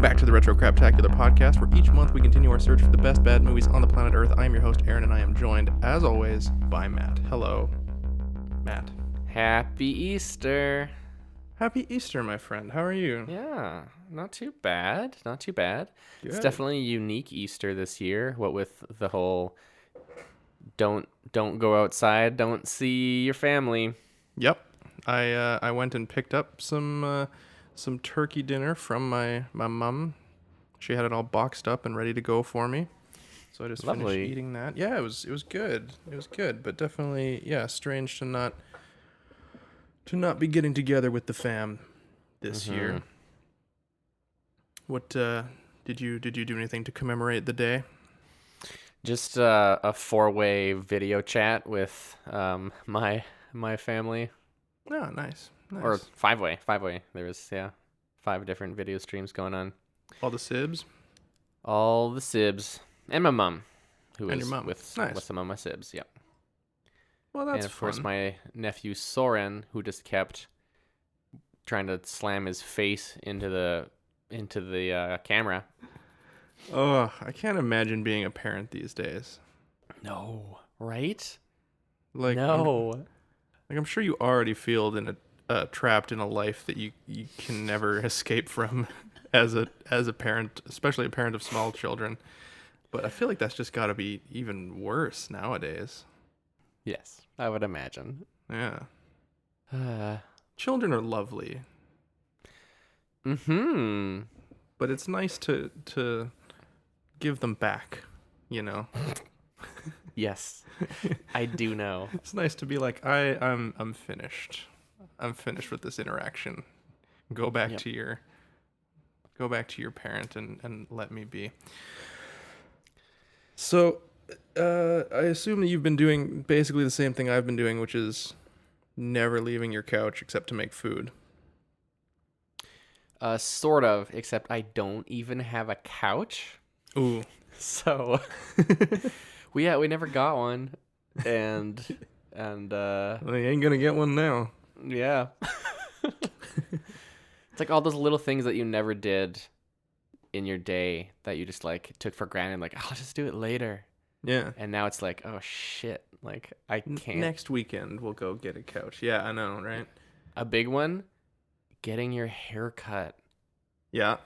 back to the Retro Craptacular podcast, where each month we continue our search for the best bad movies on the planet Earth. I am your host, Aaron, and I am joined, as always, by Matt. Hello, Matt. Happy Easter. Happy Easter, my friend. How are you? Yeah, not too bad. Not too bad. Good. It's definitely a unique Easter this year. What with the whole don't go outside, don't see your family. Yep. I went and picked up some turkey dinner from my mom. She had it all boxed up and ready to go for me. So I just finished eating that. Yeah, it was good. It was good, but definitely, yeah, strange to not be getting together with the fam this year. What did you do anything to commemorate the day? Just a four-way video chat with my family. Oh, nice. Or five-way. There was 5 different video streams going on. All the sibs? All the sibs. And my mom, who and is your mom. with some of my sibs, yeah. Well, that's fun. And of course, my nephew Soren, who just kept trying to slam his face into the camera. Oh, I can't imagine being a parent these days. No, right? No. I'm sure you already feel trapped in a life that you can never escape from as a parent, especially a parent of small children. But I feel like that's just got to be even worse nowadays. Yes, I would imagine. Yeah. Children are lovely. Mm-hmm. But it's nice to give them back, you know? Yes, I do know. It's nice to be like, I'm finished. I'm finished with this interaction. Go back to your parent and let me be. So, I assume that you've been doing basically the same thing I've been doing, which is never leaving your couch except to make food. Sort of, except I don't even have a couch. Ooh. So, we never got one, and well, you ain't gonna get one now. Yeah. It's like all those little things that you never did in your day that you just like took for granted, like I'll just do it later. Yeah. And now it's like, oh shit, like I can't. Next weekend we'll go get a couch. Yeah, I know, right? A big one, getting your hair cut. Yeah.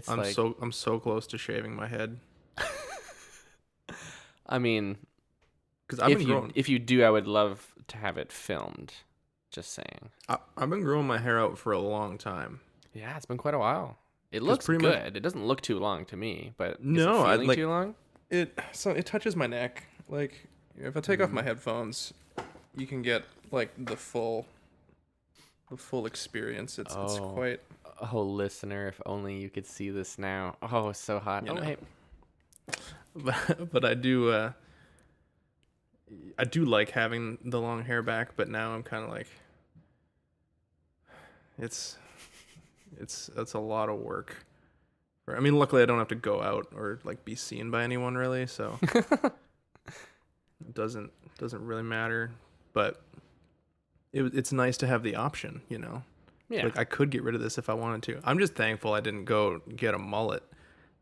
I'm so close to shaving my head. I mean, because if you do, I would love to have it filmed. Just saying. I've been growing my hair out for a long time. Yeah, it's been quite a while. It looks good. It doesn't look too long to me, but no, is it feeling too long? It touches my neck. Like if I take off my headphones, you can get like the full experience. It's quite. Oh, listener, if only you could see this now. Oh, it's so hot. Hey. But I do like having the long hair back, but now I'm kind of like, it's a lot of work. I mean, luckily I don't have to go out or like be seen by anyone really, so it doesn't really matter. But it's nice to have the option, you know. Yeah. Like I could get rid of this if I wanted to. I'm just thankful I didn't go get a mullet,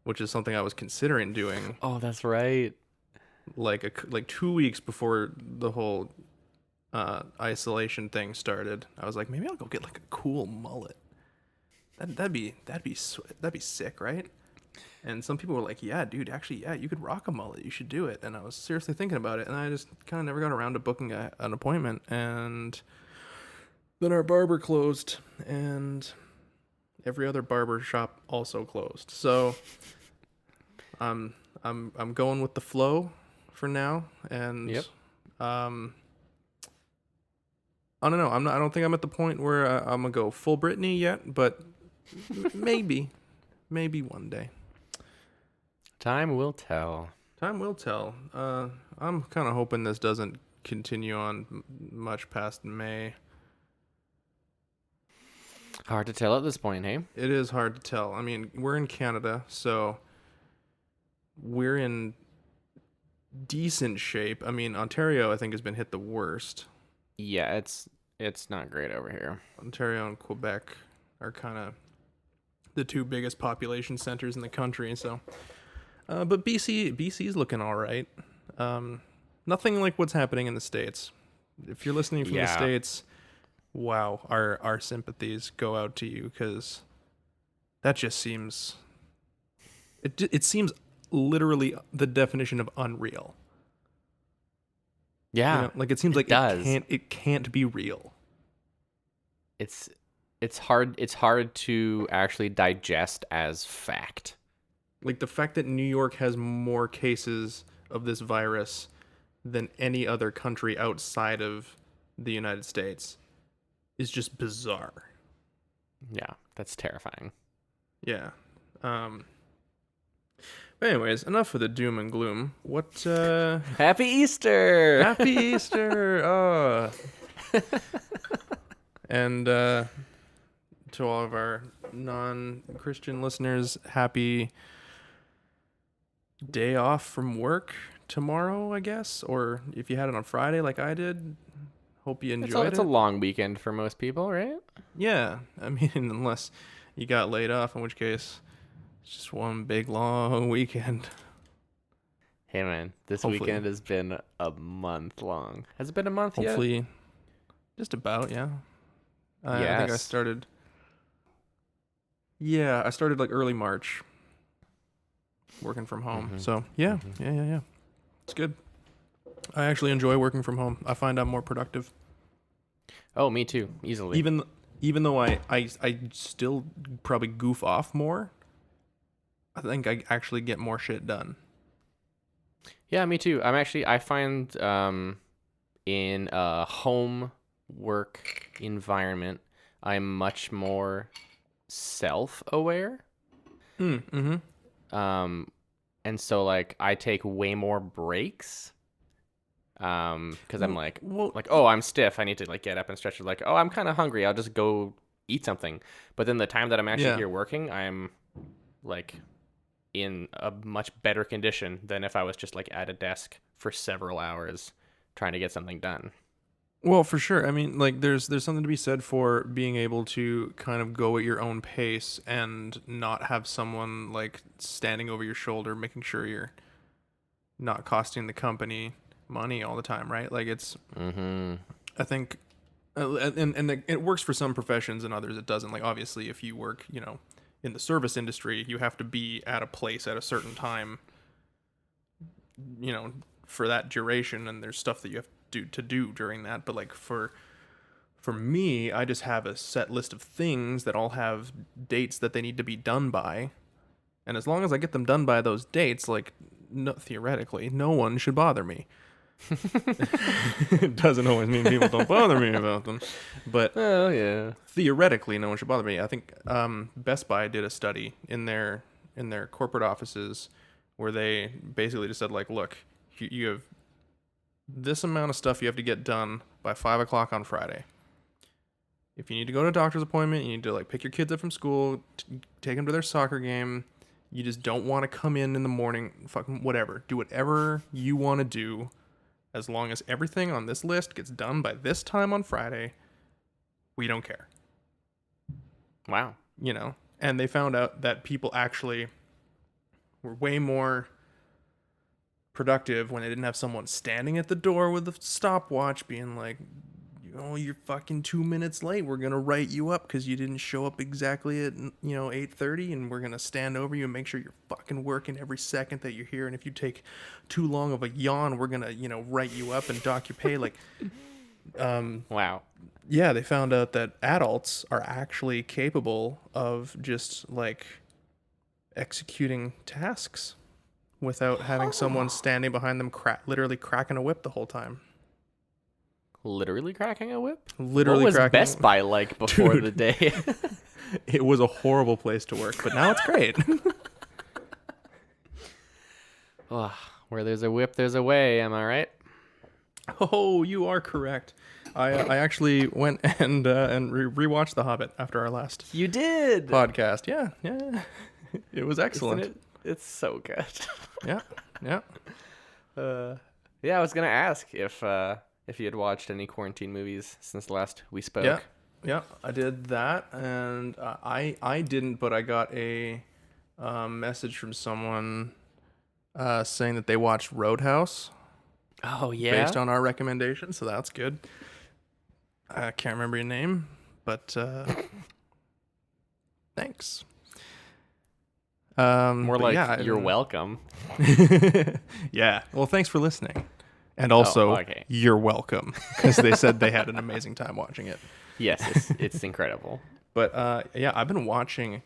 which is something I was considering doing. Oh, that's right. Like 2 weeks before the whole isolation thing started, I was like, maybe I'll go get like a cool mullet. That'd be sick, right? And some people were like, yeah, dude, actually, yeah, you could rock a mullet. You should do it. And I was seriously thinking about it, and I just kind of never got around to booking an appointment. And then our barber closed, and every other barber shop also closed. So I'm going with the flow for now, and I don't know. I don't think I'm at the point where I'm gonna go full Britney yet, but maybe one day. Time will tell. I'm kind of hoping this doesn't continue on much past May. Hard to tell at this point, hey? It is hard to tell. I mean, we're in Canada, so we're in decent shape. I mean, Ontario, I think, has been hit the worst. Yeah, it's not great over here. Ontario and Quebec are kind of the two biggest population centers in the country. So, but BC's looking all right. Nothing like what's happening in the States. If you're listening from the States, wow, our sympathies go out to you, because that just seems, it seems literally the definition of unreal. Yeah, you know, like it seems like it can't be real. It's hard to actually digest as fact. Like the fact that New York has more cases of this virus than any other country outside of the United States is just bizarre. Yeah, that's terrifying. Yeah. But anyways, enough of the doom and gloom. What Happy Easter! Happy Easter! Oh. And to all of our non-Christian listeners, happy day off from work tomorrow, I guess. Or if you had it on Friday like I did, hope you enjoyed it. It's a long weekend for most people, right? Yeah. I mean, unless you got laid off, in which case it's just one big long weekend. Hey man, this weekend has been a month long. Has it been a month yet? Hopefully, just about, yeah. I think I started. Yeah, I started like early March, working from home. Mm-hmm. So yeah, it's good. I actually enjoy working from home. I find I'm more productive. Oh, me too. Easily. Even though I still probably goof off more, I think I actually get more shit done. Yeah, me too. I find in a home work environment, I'm much more self-aware. Mm-hmm. And so like I take way more breaks. Because I'm like, oh, I'm stiff. I need to like get up and stretch. Like, oh, I'm kind of hungry. I'll just go eat something. But then the time that I'm actually here working, I'm like in a much better condition than if I was just like at a desk for several hours trying to get something done. Well, for sure. I mean, like there's something to be said for being able to kind of go at your own pace and not have someone like standing over your shoulder, making sure you're not costing the company money all the time, right? Like it's, I think, and it works for some professions and others it doesn't. Like obviously, if you work, in the service industry, you have to be at a place at a certain time, for that duration, and there's stuff that you have to do during that. But like for me, I just have a set list of things that all have dates that they need to be done by, and as long as I get them done by those dates, like theoretically, no one should bother me. It doesn't always mean people don't bother me about them, but theoretically no one should bother me. I think Best Buy did a study in their corporate offices where they basically just said like, look, you have this amount of stuff you have to get done by 5:00 on Friday. If you need to go to a doctor's appointment, you need to like pick your kids up from school, take them to their soccer game. You just don't want to come in the morning, fucking whatever. Do whatever you want to do. As long as everything on this list gets done by this time on Friday, we don't care. Wow. And they found out that people actually were way more productive when they didn't have someone standing at the door with a stopwatch being like, you're fucking 2 minutes late. We're going to write you up because you didn't show up exactly at, 8:30, and we're going to stand over you and make sure you're fucking working every second that you're here. And if you take too long of a yawn, we're going to, write you up and dock your pay. Like, wow. Yeah, they found out that adults are actually capable of just like executing tasks without having someone standing behind them literally cracking a whip the whole time. Literally cracking a whip? Literally what was cracking Best Buy like before the day? It was a horrible place to work, but now it's great. Where there's a whip, there's a way. Am I right? Oh, you are correct. I actually went and rewatched The Hobbit after our last You did podcast. Yeah. It was excellent. It's so good. Yeah. I was gonna ask if you had watched any quarantine movies since the last we spoke. Yeah. Yeah, I did that, and I didn't, but I got a message from someone saying that they watched Roadhouse Oh based yeah. on our recommendation, so that's good. I can't remember your name, but thanks. More But like yeah, you're welcome. yeah. Well, thanks for listening, and Oh, also okay. you're welcome because they said they had an amazing time watching it. Yes, it's incredible. But yeah, I've been watching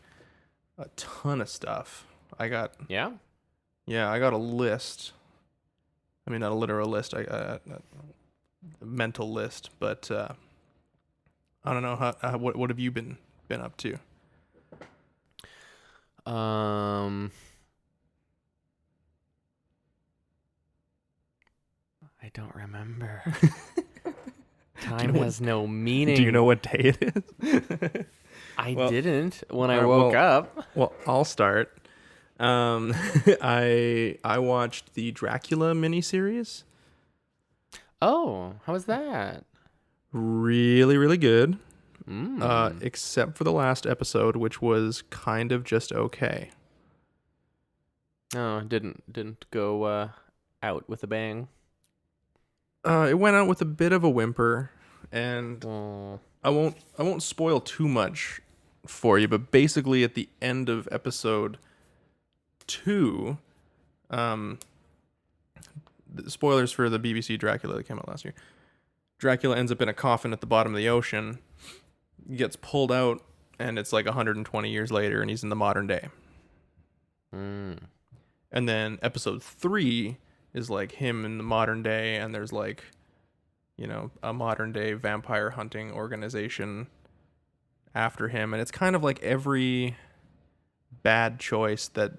a ton of stuff. I got Yeah. I got a list. I mean, not a literal list. I got a mental list, but I don't know what have you been up to? Um, I don't remember. Time what has no meaning. Do you know what day it is? I Well, didn't when I all right, woke well- up. Well, I'll start. I watched the Dracula miniseries. Oh, how was that? Really, really good. Mm. Except for the last episode, which was kind of just okay. Oh, didn't go out with a bang. It went out with a bit of a whimper, and Oh. I won't spoil too much for you, but basically at the end of episode 2, spoilers for the BBC Dracula that came out last year. Dracula ends up in a coffin at the bottom of the ocean, gets pulled out, and it's like 120 years later, and he's in the modern day. Mm. And then episode 3 is like him in the modern day, and there's like, you know, a modern day vampire hunting organization after him, and it's kind of like every bad choice that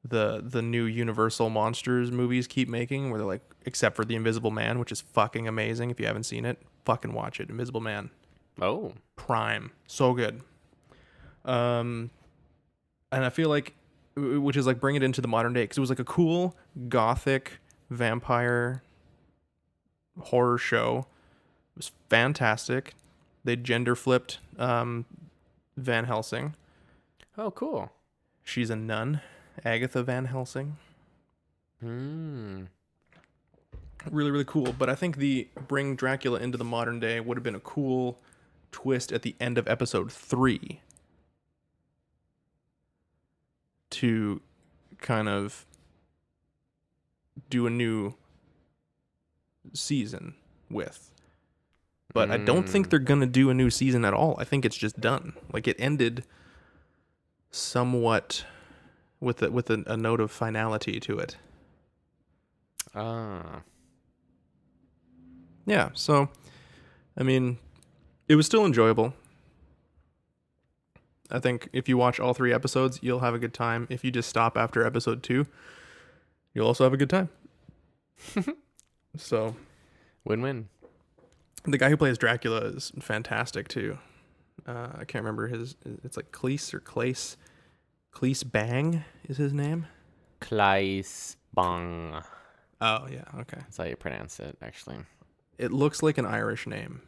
the new Universal Monsters movies keep making, where they're like, except for The Invisible Man, which is fucking amazing. If you haven't seen it, fucking watch it. Invisible Man, Oh. prime, so good. And I feel like, which is like bring it into the modern day, because it was like a cool gothic vampire horror show. It was fantastic. They gender flipped Van Helsing. Oh, cool. She's a nun, Agatha Van Helsing. Mm. Really, really cool. But I think the bring Dracula into the modern day would have been a cool twist at the end of episode 3 to kind of do a new season with. But I don't think they're going to do a new season at all. I think it's just done. Like, it ended somewhat with a note of finality to it. Ah. Yeah, so I mean, it was still enjoyable. I think if you watch all 3 episodes, you'll have a good time. If you just stop after episode 2, you'll also have a good time. So, Win-win. the guy who plays Dracula is fantastic too. I can't remember it's like Cleese or Clace. Cleese Bang is his name. Kleis Bang. Oh, yeah, okay. That's how you pronounce it, actually. It looks like an Irish name.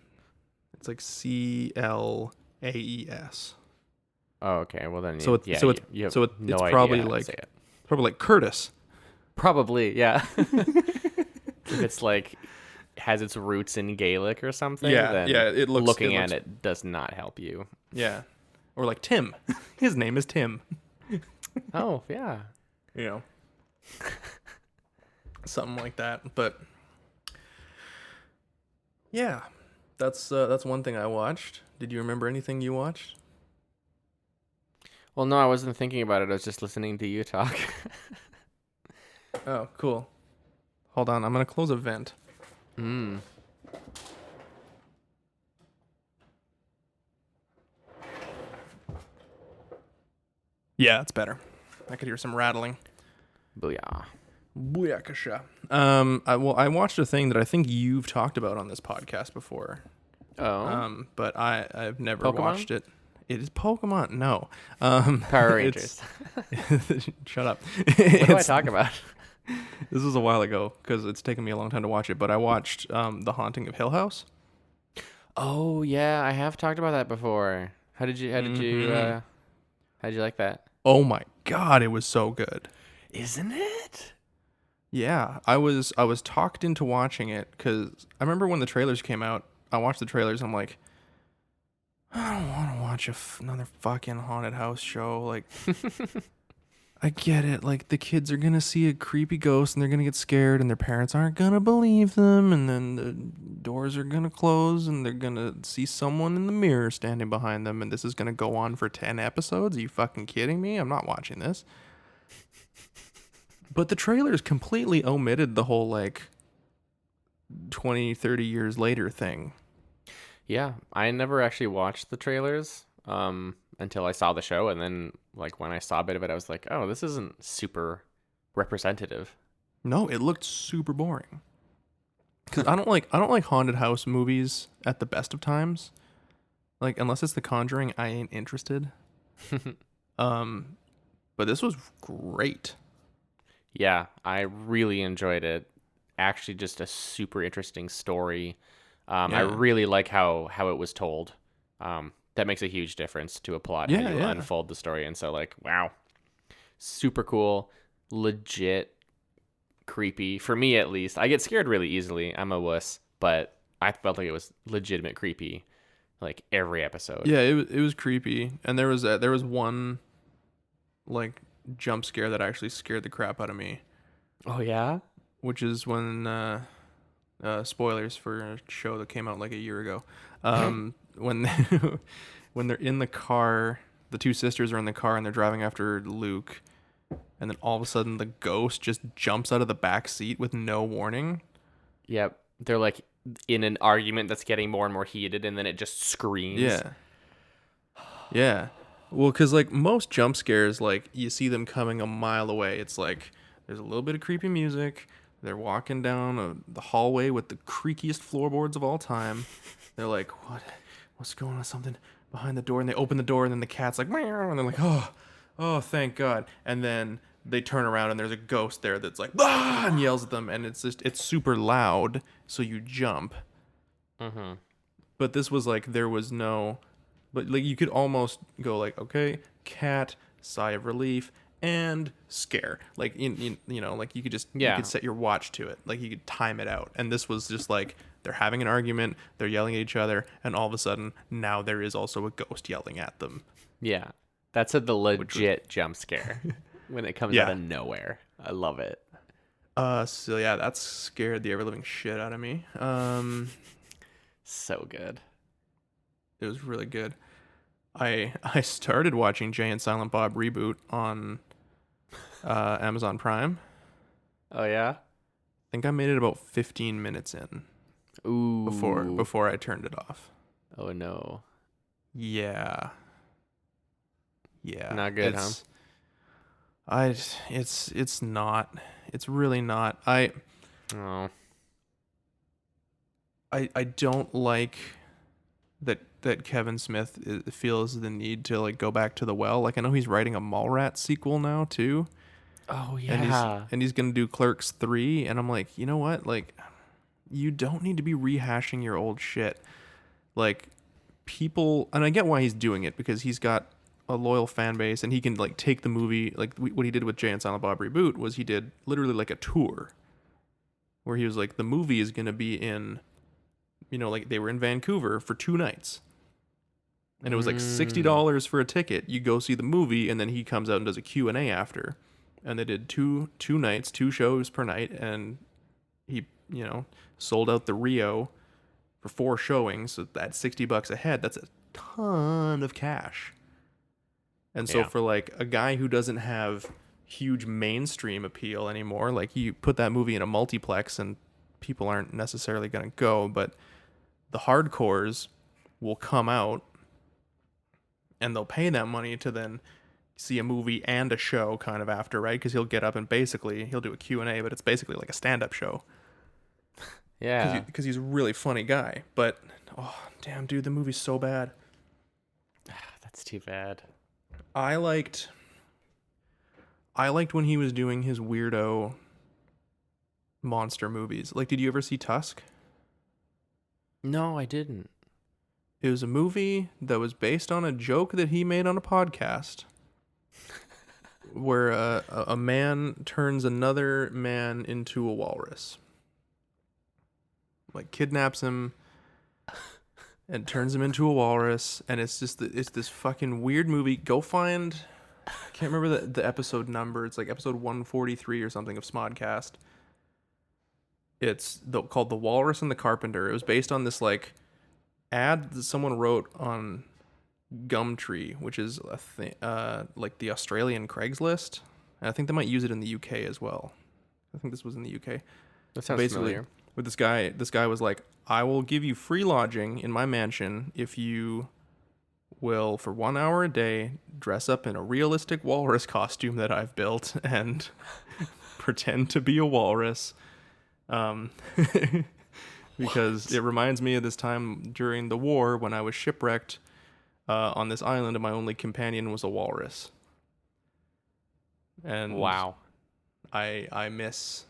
It's like Claes. Oh, okay. Well, then, So yeah, so it's you have so no it's idea probably how to like say it. Curtis. Probably, yeah. If it's like has its roots in Gaelic or something, then it looks looking looks, at it does not help you. Yeah, or like Tim. His name is Tim. Oh, yeah. You know, something like that. But yeah, that's one thing I watched. Did you remember anything you watched? Well, no, I wasn't thinking about it. I was just listening to you talk. Oh, cool. Hold on, I'm gonna close a vent. Mm. Yeah, it's better. I could hear some rattling. Booyah. Booyakasha. I watched a thing that I think you've talked about on this podcast before. Oh. But I've never Pokemon? watched it. It is Pokemon. No. Power Rangers. Shut up. What do I talk about? This was a while ago because it's taken me a long time to watch it. But I watched The Haunting of Hill House. Oh yeah, I have talked about that before. Hmm. How did you like that? Oh my God, it was so good. Isn't it? Yeah, I was talked into watching it because I remember when the trailers came out. I watched the trailers. I'm like, I don't want to watch another fucking haunted house show. Like, I get it. Like, the kids are gonna see a creepy ghost and they're gonna get scared, and their parents aren't gonna believe them, and then the doors are gonna close, and they're gonna see someone in the mirror standing behind them, and this is gonna go on for 10 episodes. Are you fucking kidding me? I'm not watching this. But the trailers completely omitted the whole like 20, 30 years later thing. Yeah, I never actually watched the trailers until I saw the show, and then like when I saw a bit of it, I was like, oh, this isn't super representative. No, it looked super boring. Cause I don't like haunted house movies at the best of times. Like unless it's The Conjuring, I ain't interested. Um, but this was great. Yeah, I really enjoyed it. Actually, just a super interesting story. I Yeah. really like how it was told. That makes a huge difference to a plot, how Yeah, you yeah. unfold the story. And so, like, wow, super cool, legit creepy for me at least. I get scared really easily. I'm a wuss, but I felt like it was legitimate creepy, like every episode. Yeah, it was creepy. And there was one like jump scare that actually scared the crap out of me, Oh yeah. which is when spoilers for a show that came out like a year ago. When when they're in the car, the two sisters are in the car and they're driving after Luke, and then all of a sudden the ghost just jumps out of the back seat with no warning. Yep. They're like in an argument that's getting more and more heated, and then it just screams. Yeah, yeah. Well, because like most jump scares, like you see them coming a mile away. It's like there's a little bit of creepy music. They're walking down the hallway with the creakiest floorboards of all time. They're like, what's going on? Something behind the door, and they open the door, and then the cat's like, meow, and they're like, oh, thank God. And then they turn around, and there's a ghost there that's like, ah, and yells at them, and it's super loud, so you jump. Mm-hmm. But this was like there was no, but like you could almost go like, okay, cat, sigh of relief, and scare. Like like you could Yeah. set your watch to it. Like you could time it out. And this was just like they're having an argument, they're yelling at each other, and all of a sudden now there is also a ghost yelling at them. Yeah. That's the Which was legit jump scare when it comes out yeah. of nowhere. I love it. So yeah, that scared the ever living shit out of me. So good. It was really good. I started watching Jay and Silent Bob Reboot on Amazon Prime. Oh yeah? I think I made it about 15 minutes in before Ooh. before I turned it off. Oh no. Yeah. Yeah. Not good, huh? It's not. It's really not. I Oh. I don't like that Kevin Smith feels the need to like go back to the well. Like I know he's writing a Mallrats sequel now too, Oh and he's yeah. and he's going to do Clerks 3, and I'm like, "You know what? Like you don't need to be rehashing your old shit." Like people, and I get why he's doing it because he's got a loyal fan base and he can like take the movie like what he did with Jay and Silent Bob Reboot was he did literally like a tour where he was like the movie is going to be in like they were in Vancouver for 2 nights and it was like Mm. $60 for a ticket. You go see the movie and then he comes out and does a Q&A after, and they did two nights, 2 shows per night, and he sold out the Rio for 4 showings. So that's $60 a head. That's a ton of cash. And so Yeah. for like a guy who doesn't have huge mainstream appeal anymore, like you put that movie in a multiplex and people aren't necessarily going to go, but the hardcores will come out and they'll pay that money to then see a movie and a show kind of after, right? Because he'll get up and basically he'll do a Q&A, but it's basically like a stand-up show Yeah. because he's a really funny guy. But oh damn, dude, the movie's so bad. That's too bad. I liked when he was doing his weirdo monster movies. Like, did you ever see Tusk? No, I didn't. It was a movie that was based on a joke that he made on a podcast where a man turns another man into a walrus. Like, kidnaps him and turns him into a walrus. And it's this fucking weird movie. Go find... I can't remember the episode number. It's like episode 143 or something of Smodcast. It's called The Walrus and the Carpenter. It was based on this like ad that someone wrote on Gumtree, which is a thing, like the Australian Craigslist. And I think they might use it in the UK as well. I think this was in the UK. That sounds Basically, familiar. with this guy was like, I will give you free lodging in my mansion if you will, for 1 hour a day, dress up in a realistic walrus costume that I've built and pretend to be a walrus. Because it reminds me of this time during the war when I was shipwrecked on this island and my only companion was a walrus. And Wow. I miss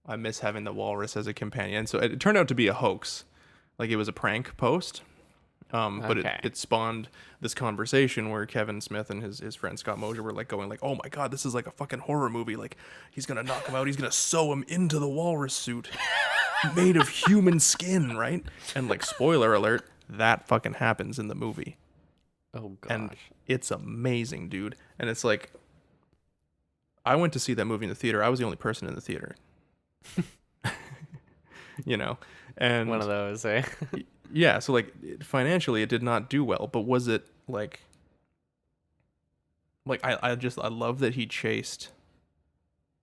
having the walrus as a companion. So it turned out to be a hoax. Like, it was a prank post. But Okay. it spawned this conversation where Kevin Smith and his friend Scott Mosier were like going like, oh my God, this is like a fucking horror movie. Like, he's going to knock him out. He's going to sew him into the walrus suit made of human skin, right? And like, spoiler alert, that fucking happens in the movie. Oh, gosh. And it's amazing, dude. And it's like, I went to see that movie in the theater. I was the only person in the theater. You know? And one of those, eh? yeah, so like financially it did not do well, but was it like I love that he chased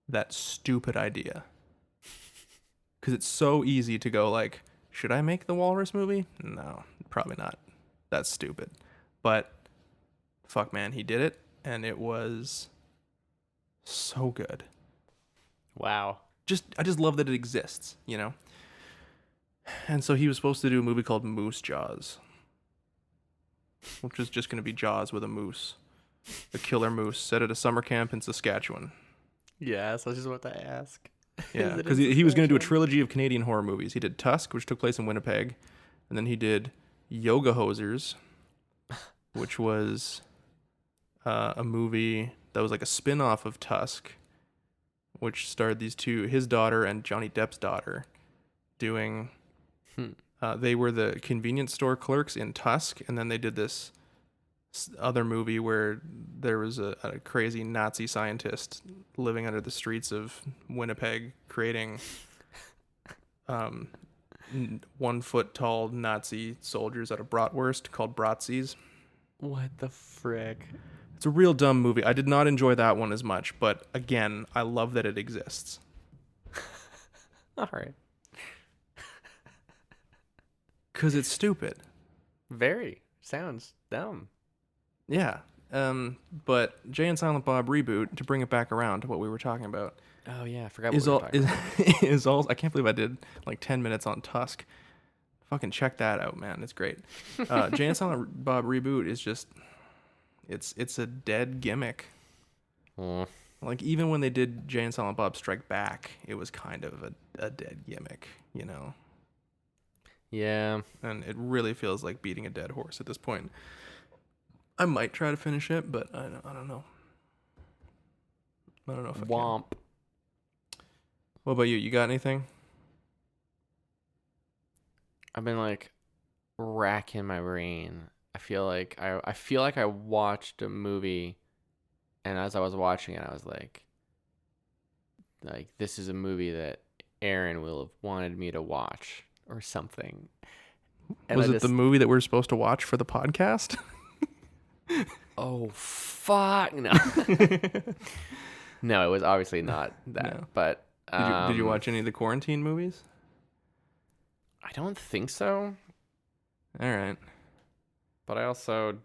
that stupid idea. Cuz it's so easy to go like, should I make the Walrus movie? No, probably not. That's stupid. But fuck man, he did it and it was so good. Wow. I just love that it exists, you know? And so he was supposed to do a movie called Moose Jaws, which is just going to be Jaws with a moose, a killer moose set at a summer camp in Saskatchewan. Yeah, so I was just about to ask. Yeah, because he was going to do a trilogy of Canadian horror movies. He did Tusk, which took place in Winnipeg, and then he did Yoga Hosers, which was a movie that was like a spin-off of Tusk, which starred these two, his daughter and Johnny Depp's daughter, doing... they were the convenience store clerks in Tusk, and then they did this other movie where there was a crazy Nazi scientist living under the streets of Winnipeg, creating 1 foot tall Nazi soldiers out of bratwurst called Bratzies. What the frick? It's a real dumb movie. I did not enjoy that one as much, but again, I love that it exists. All right. Because it's stupid. Very. Sounds dumb. Yeah. But Jay and Silent Bob Reboot, to bring it back around to what we were talking about, Oh, yeah. I forgot what we were talking about. is all. I can't believe I did like 10 minutes on Tusk. Fucking check that out, man. It's great. Jay and Silent Bob Reboot is just, it's a dead gimmick. Like, even when they did Jay and Silent Bob Strike Back, it was kind of a dead gimmick, you know? Yeah. And it really feels like beating a dead horse at this point. I might try to finish it, but I don't know. I don't know if I can. Womp. What about you? You got anything? I've been like racking my brain. I feel like I watched a movie, and as I was watching it, I was like this is a movie that Aaron will have wanted me to watch or something. And Was it the movie that we're supposed to watch for the podcast? Oh fuck no. No, it was obviously not that. No. But Did you watch any of the quarantine movies? I don't think so. All right. But I also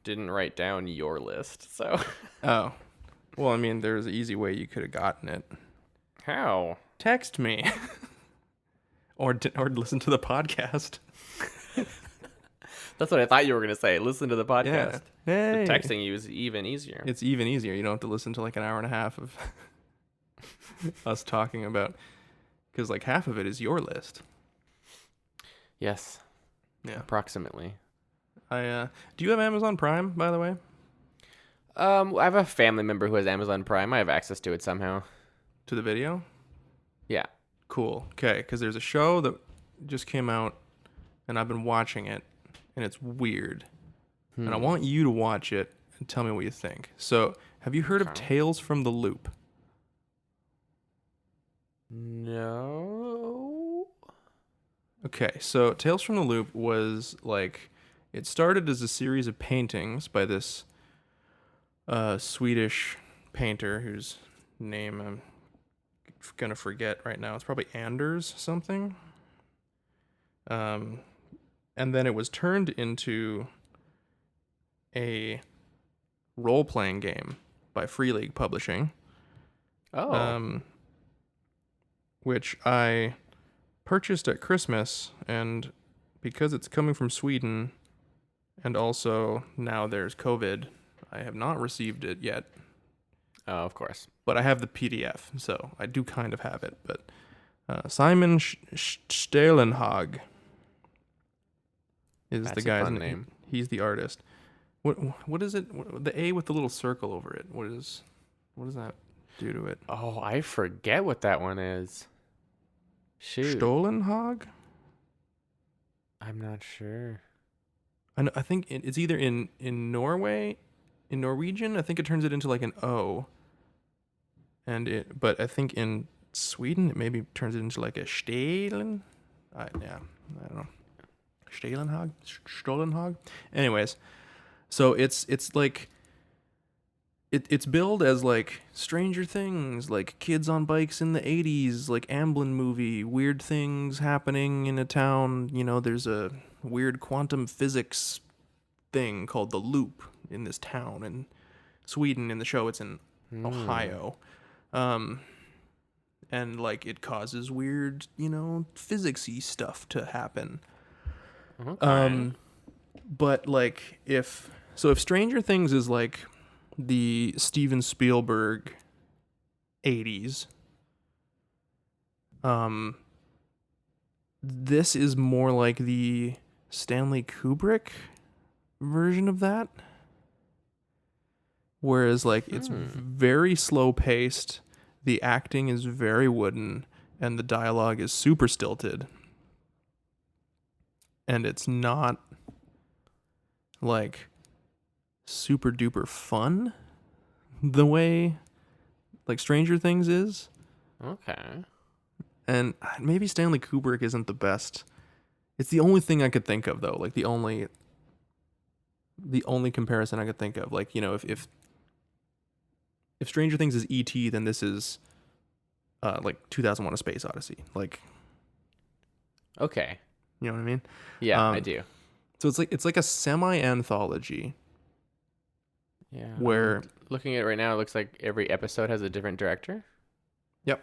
didn't write down your list, so. Oh. Well, I mean, there's an easy way you could have gotten it. How? Text me. or listen to the podcast. That's what I thought you were going to say. Listen to the podcast. Yeah. Hey. The texting you is even easier. It's even easier. You don't have to listen to like an hour and a half of us talking about, because like half of it is your list. Yes. Yeah. approximately. Do you have Amazon Prime, by the way? I have a family member who has Amazon Prime. I have access to it somehow. To the video? Yeah. Cool. Okay, because there's a show that just came out, and I've been watching it, and it's weird. And I want you to watch it and tell me what you think. So, have you heard of Tales from the Loop? No. Okay, so Tales from the Loop was like, it started as a series of paintings by this Swedish painter whose name I'm gonna forget right now. It's probably Anders something. And then it was turned into a role-playing game by Free League Publishing. Oh. Which I purchased at Christmas, and because it's coming from Sweden, and also now there's COVID, I have not received it yet. Oh, of course. But I have the PDF, so I do kind of have it. But Simon Stelenhag is That's the guy's a fun name. He's the artist. What is it? The A with the little circle over it. What does that do to it? Oh, I forget what that one is. Shoot. Stolenhag? I'm not sure. I think it's either in Norway, in Norwegian. I think it turns it into like an O. But I think in Sweden it maybe turns it into like a Stelen. I don't know. Stolenhag. Anyways, so it's like it's billed as like Stranger Things, like kids on bikes in the 80s, like Amblin movie, weird things happening in a town. You know, there's a weird quantum physics thing called the loop in this town in Sweden. In the show, it's in Ohio. And like it causes weird, physics-y stuff to happen. Okay. But like if Stranger Things is like the Steven Spielberg 80s, this is more like the Stanley Kubrick version of that. Whereas like it's very slow paced, the acting is very wooden, and the dialogue is super stilted. And it's not like super duper fun the way like Stranger Things is. Okay. And maybe Stanley Kubrick isn't the best. It's the only thing I could think of though. Like the only comparison I could think of. Like, if Stranger Things is E.T., then this is like 2001: A Space Odyssey. Like, Okay. you know what I mean? Yeah, I do. So it's like a semi-anthology. Yeah. Where Looking at it right now, it looks like every episode has a different director. Yep.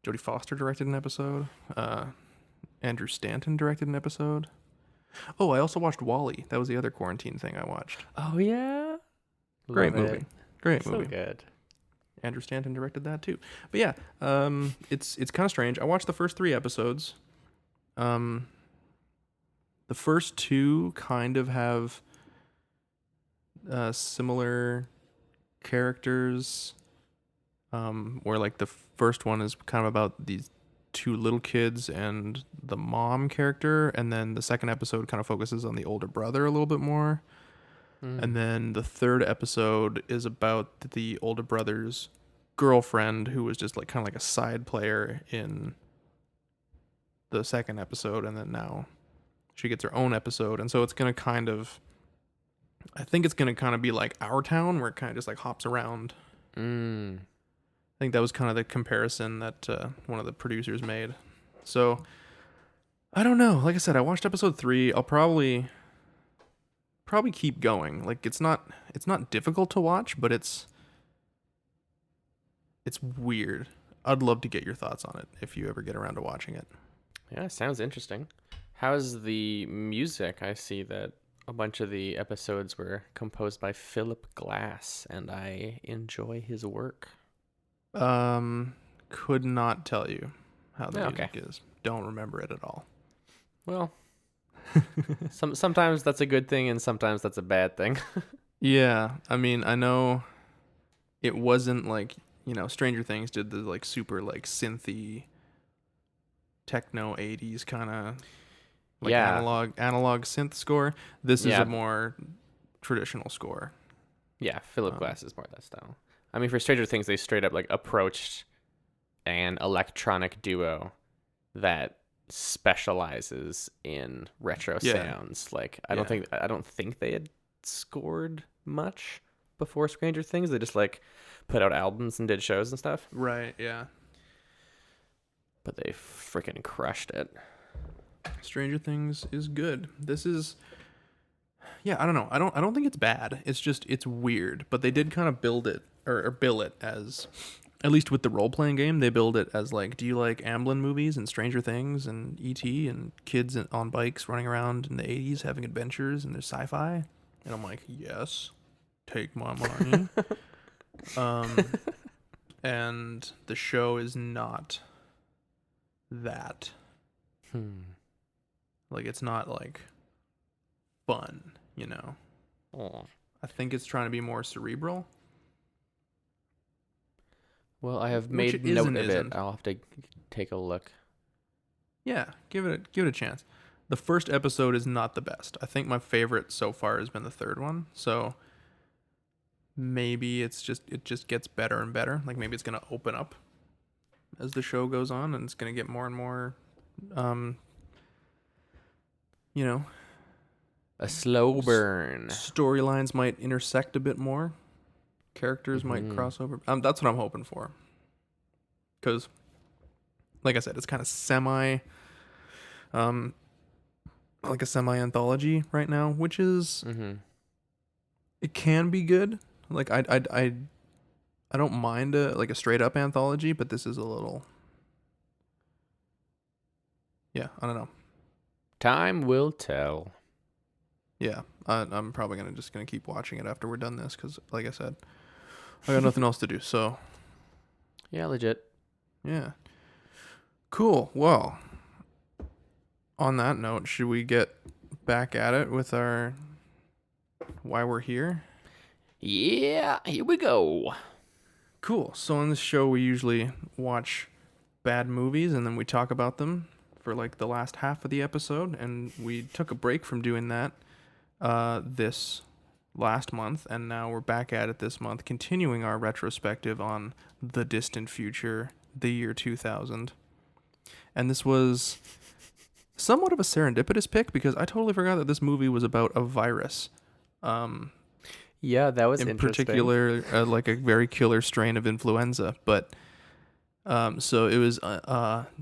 Jodie Foster directed an episode. Andrew Stanton directed an episode. Oh, I also watched Wall-E. That was the other quarantine thing I watched. Oh yeah. Great movie. Great So movie. good. Andrew Stanton directed that too. But yeah, it's kind of strange. I watched the first 3 episodes. The first 2 kind of have similar characters. Where like the first one is kind of about these 2 little kids and the mom character, and then the second episode kind of focuses on the older brother a little bit more. And then the third episode is about the older brother's girlfriend, who was just like kind of like a side player in the second episode, and then now she gets her own episode. And so it's gonna kind of, I think it's gonna kind of be like Our Town, where it kind of just like hops around. I think that was kind of the comparison that one of the producers made. So I don't know. Like I said, I watched episode 3. I'll probably keep going. Like it's not difficult to watch, but it's weird. I'd love to get your thoughts on it if you ever get around to watching it. Yeah, sounds interesting. How's the music? I see that a bunch of the episodes were composed by Philip Glass, and I enjoy his work. Could not tell you how the Okay. music is. Don't remember it at all. Well, Sometimes that's a good thing, and sometimes that's a bad thing. Yeah, I mean, I know it wasn't like, Stranger Things did the like super like synthy techno 80s kind of like Yeah, analog synth score. This is a yeah, more traditional score. yeah. Philip Um, Glass is more that style. I mean, for Stranger Things, they straight up like approached an electronic duo that specializes in retro yeah, sounds. Like yeah, I don't think they had scored much before Stranger Things. They just like put out albums and did shows and stuff. right, yeah. But they freaking crushed it. Stranger Things is good. This is, yeah, I don't know. I don't think it's bad. It's just it's weird. But they did kind of build it or bill it as, at least with the role playing game, they build it as like, do you like Amblin movies and Stranger Things and E.T. and kids on bikes running around in the 80s having adventures and there's sci-fi? And I'm like, yes, take my money. um, and the show is not that. Like it's not like fun, Oh. I think it's trying to be more cerebral. Well, I have Which made it is note and of it. isn't. I'll have to take a look. Yeah, give it a chance. The first episode is not the best. I think my favorite so far has been the third one. So maybe it just gets better and better. Like maybe it's gonna open up as the show goes on, and it's gonna get more and more, um, you know, A slow burn. storylines might intersect a bit more. Characters might cross over. That's what I'm hoping for. Because, like I said, it's kind of like a semi anthology right now, which is it can be good. Like I don't mind a straight up anthology, but this is a little, yeah, I don't know. Time will tell. Yeah, I'm probably gonna keep watching it after we're done this because, like I said, I got nothing else to do. So Yeah, legit. yeah, cool. Well, on that note, should we get back at it with our why we're here? Yeah, here we go. Cool. So on this show, we usually watch bad movies and then we talk about them for like the last half of the episode. And we took a break from doing that this last month, and now we're back at it this month, continuing our retrospective on the distant future, the year 2000. And this was somewhat of a serendipitous pick because I totally forgot that this movie was about a virus. Yeah, that was in interesting. particular, like a very killer strain of influenza. But so it was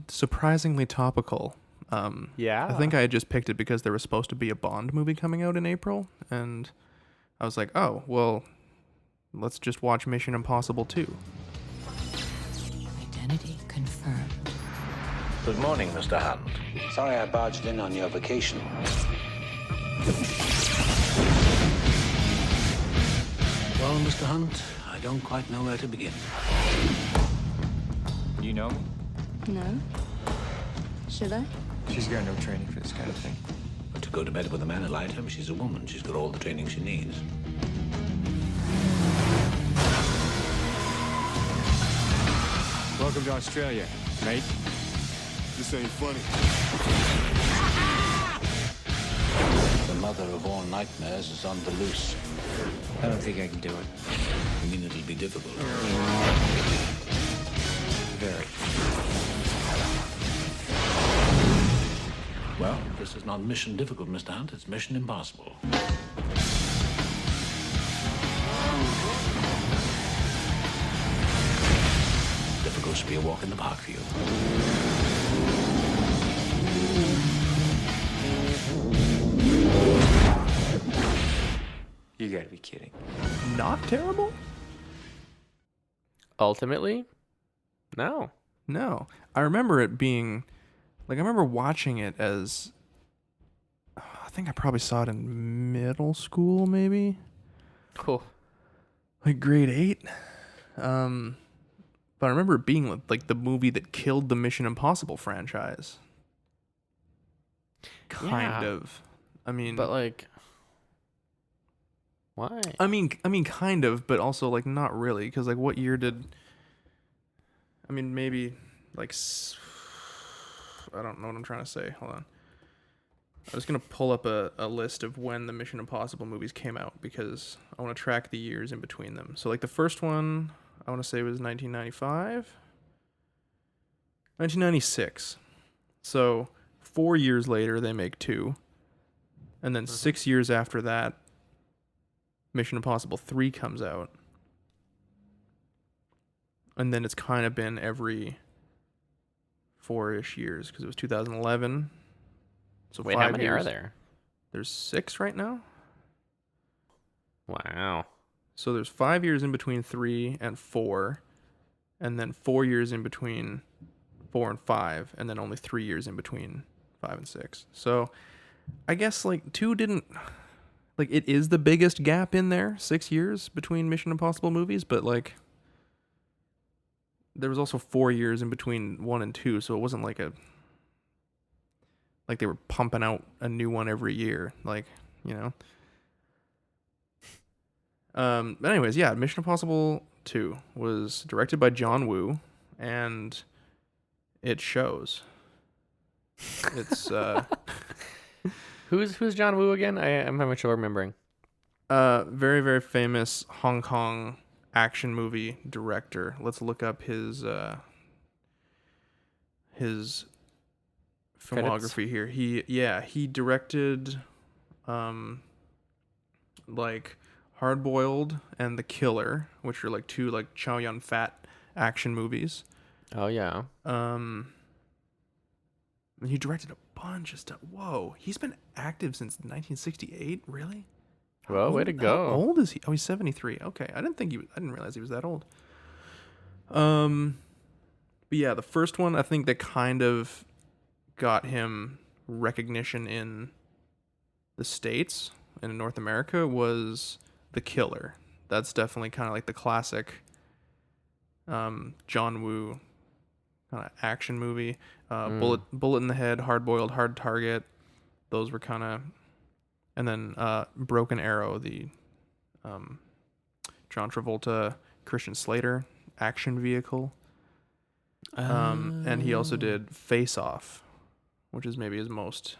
surprisingly topical. Yeah. I think I had just picked it because there was supposed to be a Bond movie coming out in April, and I was like, oh, well, let's just watch Mission Impossible 2. Identity confirmed. Good morning, Mr. Hunt. Sorry I barged in on your vacation. Well, Mr. Hunt, I don't quite know where to begin. You know me? No? Should I? She's got no training for this kind of thing. But to go to bed with a man who lied to him, she's a woman. She's got all the training she needs. Welcome to Australia, mate. This ain't funny. The mother of all nightmares is on the loose. I don't think I can do it. I mean, it'll be difficult. Very. Well, this is not mission difficult, Mr. Hunt. It's mission impossible. Difficult to be a walk in the park for you. You gotta be kidding. Not terrible? Ultimately, no. No. I remember it being, like, I remember watching it as, I think I probably saw it in middle school, maybe? Cool. Like grade 8. But I remember it being like the movie that killed the Mission Impossible franchise. Kind Yeah. of. I mean, But like, why? I mean, kind of, but also like not really, because like, what year did? I mean, maybe like I don't know what I'm trying to say. Hold on. I was gonna pull up a list of when the Mission Impossible movies came out because I want to track the years in between them. So like the first one, I want to say was 1995, 1996. So 4 years later, they make 2, and then 6 years after that, Mission Impossible 3 comes out. And then it's kind of been every 4-ish years because it was 2011. So Wait, 5 how many years. are there? There's 6 right now. Wow. So there's 5 years in between 3 and 4, and then 4 years in between 4 and 5, and then only 3 years in between 5 and 6. So I guess like 2 didn't, like, it is the biggest gap in there, 6 years between Mission Impossible movies, but like there was also 4 years in between 1 and 2, so it wasn't like they were pumping out a new one every year, like, you know. But anyways, yeah, Mission Impossible 2 was directed by John Woo, and it shows. It's Who's John Woo again? I'm having trouble remembering. very, very famous Hong Kong action movie director. Let's look up his filmography here. He directed like Hard Boiled and The Killer, which are like 2 like Chow Yun Fat action movies. Oh yeah. He directed a bunch of stuff. Whoa, he's been active since 1968. Really? Well, way to go. How old is he? Oh, he's 73. Okay, I didn't realize he was that old. But yeah, the first one I think that kind of got him recognition in the States and in North America was The Killer. That's definitely kind of like the classic John Woo kind of action movie. Bullet in the Head, Hard Boiled, Hard Target. Those were kind of, and then Broken Arrow, the John Travolta, Christian Slater action vehicle. And he also did Face Off, which is maybe his most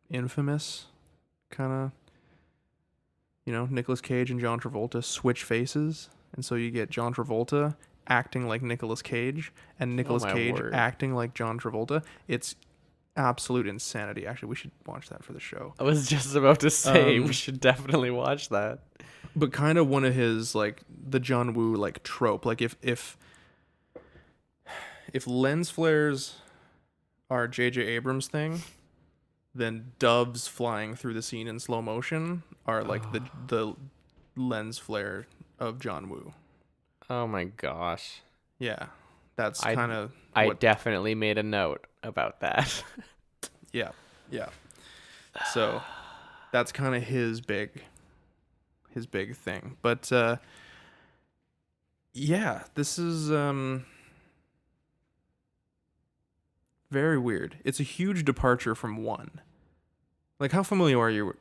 infamous kind of, you know, Nicolas Cage and John Travolta switch faces, and so you get John Travolta acting like Nicolas Cage and Nicolas Cage word. acting like John Travolta. It's absolute insanity. Actually, we should watch that for the show. I was just about to say we should definitely watch that. But kind of one of his, like, the John Woo like trope. Like if lens flares are J.J. Abrams' thing, then doves flying through the scene in slow motion are like the lens flare of John Woo. Oh my gosh. Yeah, that's kind of. I definitely made a note about that. Yeah. So that's kind of his big thing. But yeah, this is very weird. It's a huge departure from 1. Like, how familiar are you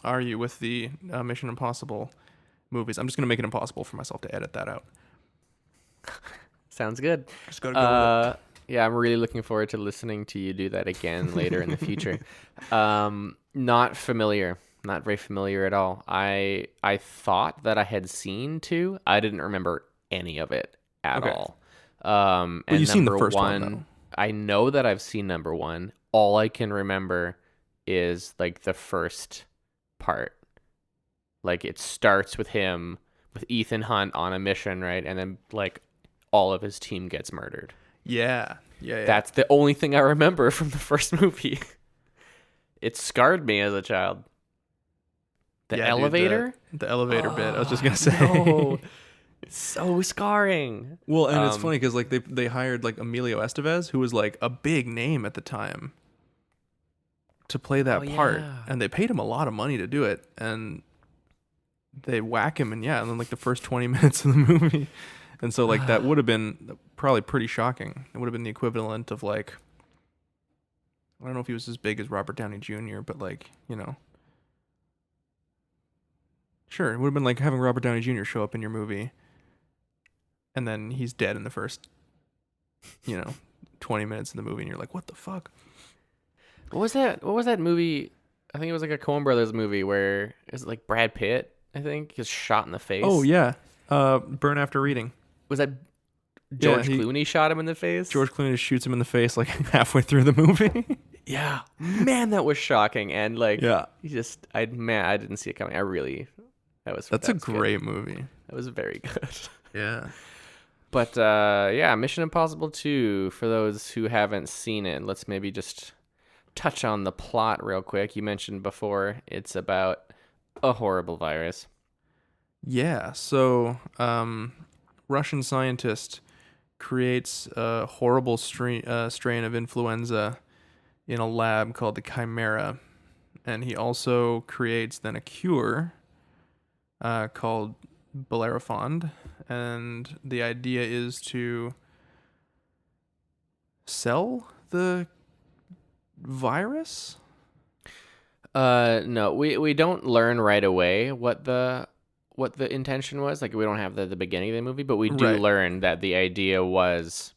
are you with the Mission Impossible movies? I'm just gonna make it impossible for myself to edit that out. Sounds good. Just gotta go with it. Yeah, I'm really looking forward to listening to you do that again later in the future. Not familiar. Not very familiar at all. I thought that I had seen 2. I didn't remember any of it at all. And you've seen the number first one, though. I know that I've seen number 1. All I can remember is like the first part. Like, it starts with him, with Ethan Hunt on a mission, right? And then like all of his team gets murdered. Yeah. That's the only thing I remember from the first movie. It scarred me as a child. The elevator? Dude, the elevator bit. I was just gonna say. No. So scarring. Well, and it's funny because like they hired like Emilio Estevez, who was like a big name at the time, to play that part, and they paid him a lot of money to do it, and they whack him, and then like the first 20 minutes of the movie, and so like that would have been probably pretty shocking. It would have been the equivalent of like, I don't know if he was as big as Robert Downey Jr., but like, you know, sure, it would have been like having Robert Downey Jr. show up in your movie, and then he's dead in the first, 20 minutes of the movie, and you're like, what the fuck? What was that movie? I think it was like a Coen Brothers movie where is it like Brad Pitt? I think gets shot in the face. Oh yeah, Burn After Reading. Was that George Yeah, Clooney shot him in the face? George Clooney just shoots him in the face like halfway through the movie. Yeah, man, that was shocking. And like, Yeah. I didn't see it coming. That's a great movie. That was very good. Yeah. But Mission Impossible 2, for those who haven't seen it, let's maybe just touch on the plot real quick. You mentioned before it's about a horrible virus. Yeah, so Russian scientist creates a horrible strain of influenza in a lab called the Chimera, and he also creates then a cure called Bellerophon, and the idea is to sell the virus. No, we don't learn right away what the intention was. Like, we don't have the beginning of the movie, but we do Right. learn that the idea was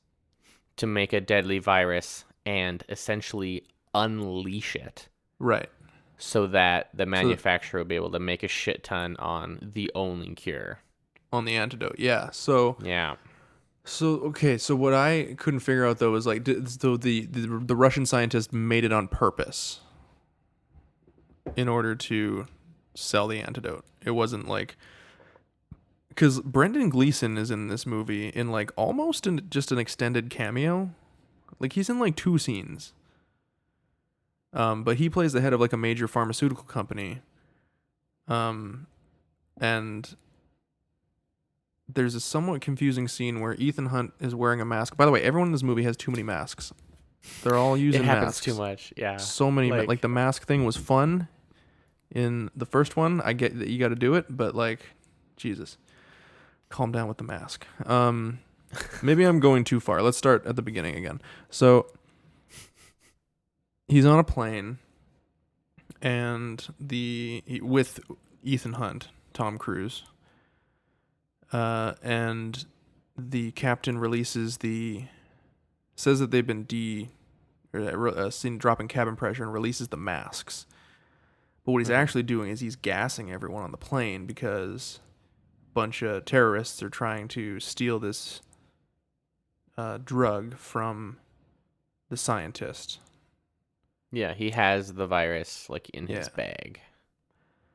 to make a deadly virus and essentially unleash it Right. so that the manufacturer would be able to make a shit ton on the only cure. On the antidote. Yeah. So Yeah. So what I couldn't figure out though is like, so the Russian scientist made it on purpose in order to sell the antidote. It wasn't like, because Brendan Gleeson is in this movie in like almost just an extended cameo, like he's in like 2 scenes. But he plays the head of like a major pharmaceutical company. And there's a somewhat confusing scene where Ethan Hunt is wearing a mask. By the way, everyone in this movie has too many masks. They're all using It happens masks. too much. Yeah. So many, like the mask thing was fun in the first one. I get that you got to do it, but like, Jesus, calm down with the mask. Maybe I'm going too far. Let's start at the beginning again. So he's on a plane, and with Ethan Hunt, Tom Cruise. And the captain says that they've been seen dropping cabin pressure and releases the masks. But what he's actually doing is he's gassing everyone on the plane because a bunch of terrorists are trying to steal this drug from the scientist. Yeah, he has the virus like in his Yeah. bag.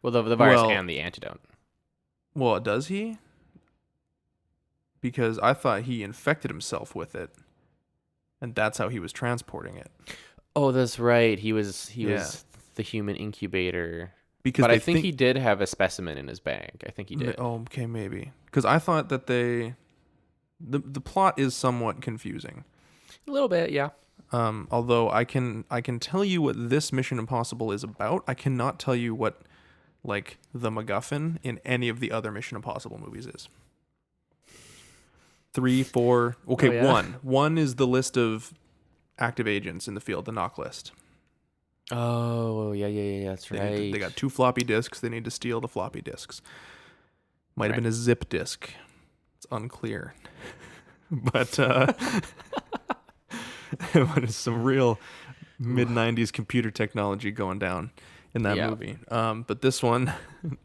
Well, the virus Well- and the antidote. Well, does he? Because I thought he infected himself with it, and that's how he was transporting it. Oh, that's right. He was Yeah. the human incubator. Because But they I think he did have a specimen in his bag. I think he did. Oh, okay, maybe. Because I thought that the plot is somewhat confusing. A little bit, yeah. Although I can tell you what this Mission Impossible is about. I cannot tell you what like the MacGuffin in any of the other Mission Impossible movies is. 3, 4. Okay, Oh, yeah? 1. 1 is the list of active agents in the field, the knock list. Oh, yeah, that's right. They got 2 floppy disks. They need to steal the floppy disks. Might have Right. been a zip disk. It's unclear. But but it's some real mid-90s computer technology going down in that Yeah. movie. But this one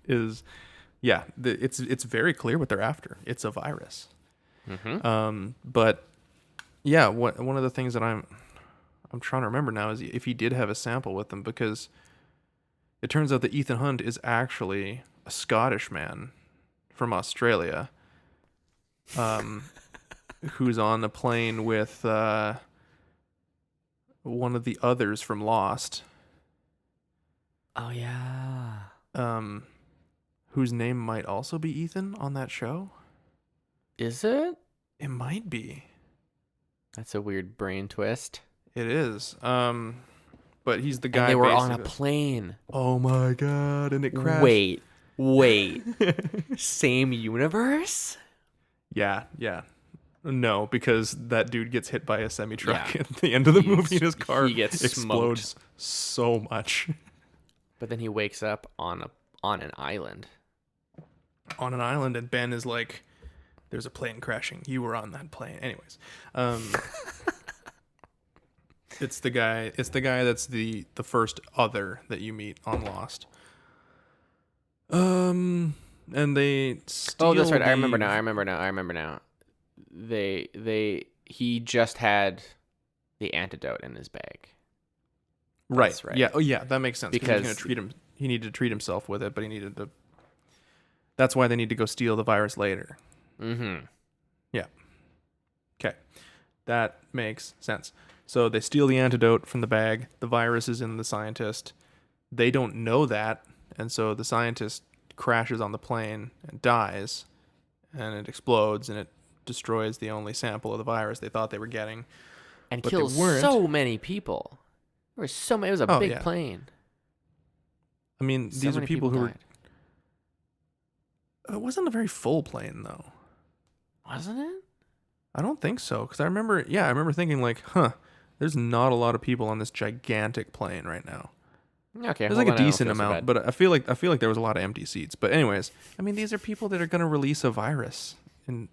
is, it's very clear what they're after. It's a virus. Mm-hmm. But yeah, one of the things that I'm trying to remember now is if he did have a sample with him, because it turns out that Ethan Hunt is actually a Scottish man from Australia, who's on a plane with one of the others from Lost, Oh, yeah. whose name might also be Ethan on that show. Is it? It might be. That's a weird brain twist. It is. But he's the guy. And they were on a basically- plane. Oh my god! And it crashed. Wait. Same universe? Yeah. No, because that dude gets hit by a semi-truck Yeah. at the end of the He's- movie and his car he gets explodes smoked. so much. But then he wakes up on an island. On an island, and Ben is like, there's a plane crashing. You were on that plane. Anyways. It's the guy that's the first other that you meet on Lost. And they steal Oh, that's right. I the- remember now. He just had the antidote in his bag. Right. That's right. Yeah. Oh, yeah. That makes sense. Because he's Because- gonna treat him. He needed to treat himself with it, but he needed to. That's why they need to go steal the virus later. Mm-hmm. Yeah. Okay. That makes sense. So they steal the antidote from the bag. The virus is in the scientist. They don't know that, and so the scientist crashes on the plane and dies, and it explodes and it destroys the only sample of the virus they thought they were getting. And But they kills weren't. so many people. There were so many. It was a Oh, big yeah. plane. I mean, So these are many people who were. died. It wasn't a very full plane though. Wasn't it? I don't think so, because I remember thinking like, there's not a lot of people on this gigantic plane right now. Okay, There's hold like a on, I don't decent feel so amount, bad. but I feel like there was a lot of empty seats. But anyways, I mean, these are people that are going to release a virus and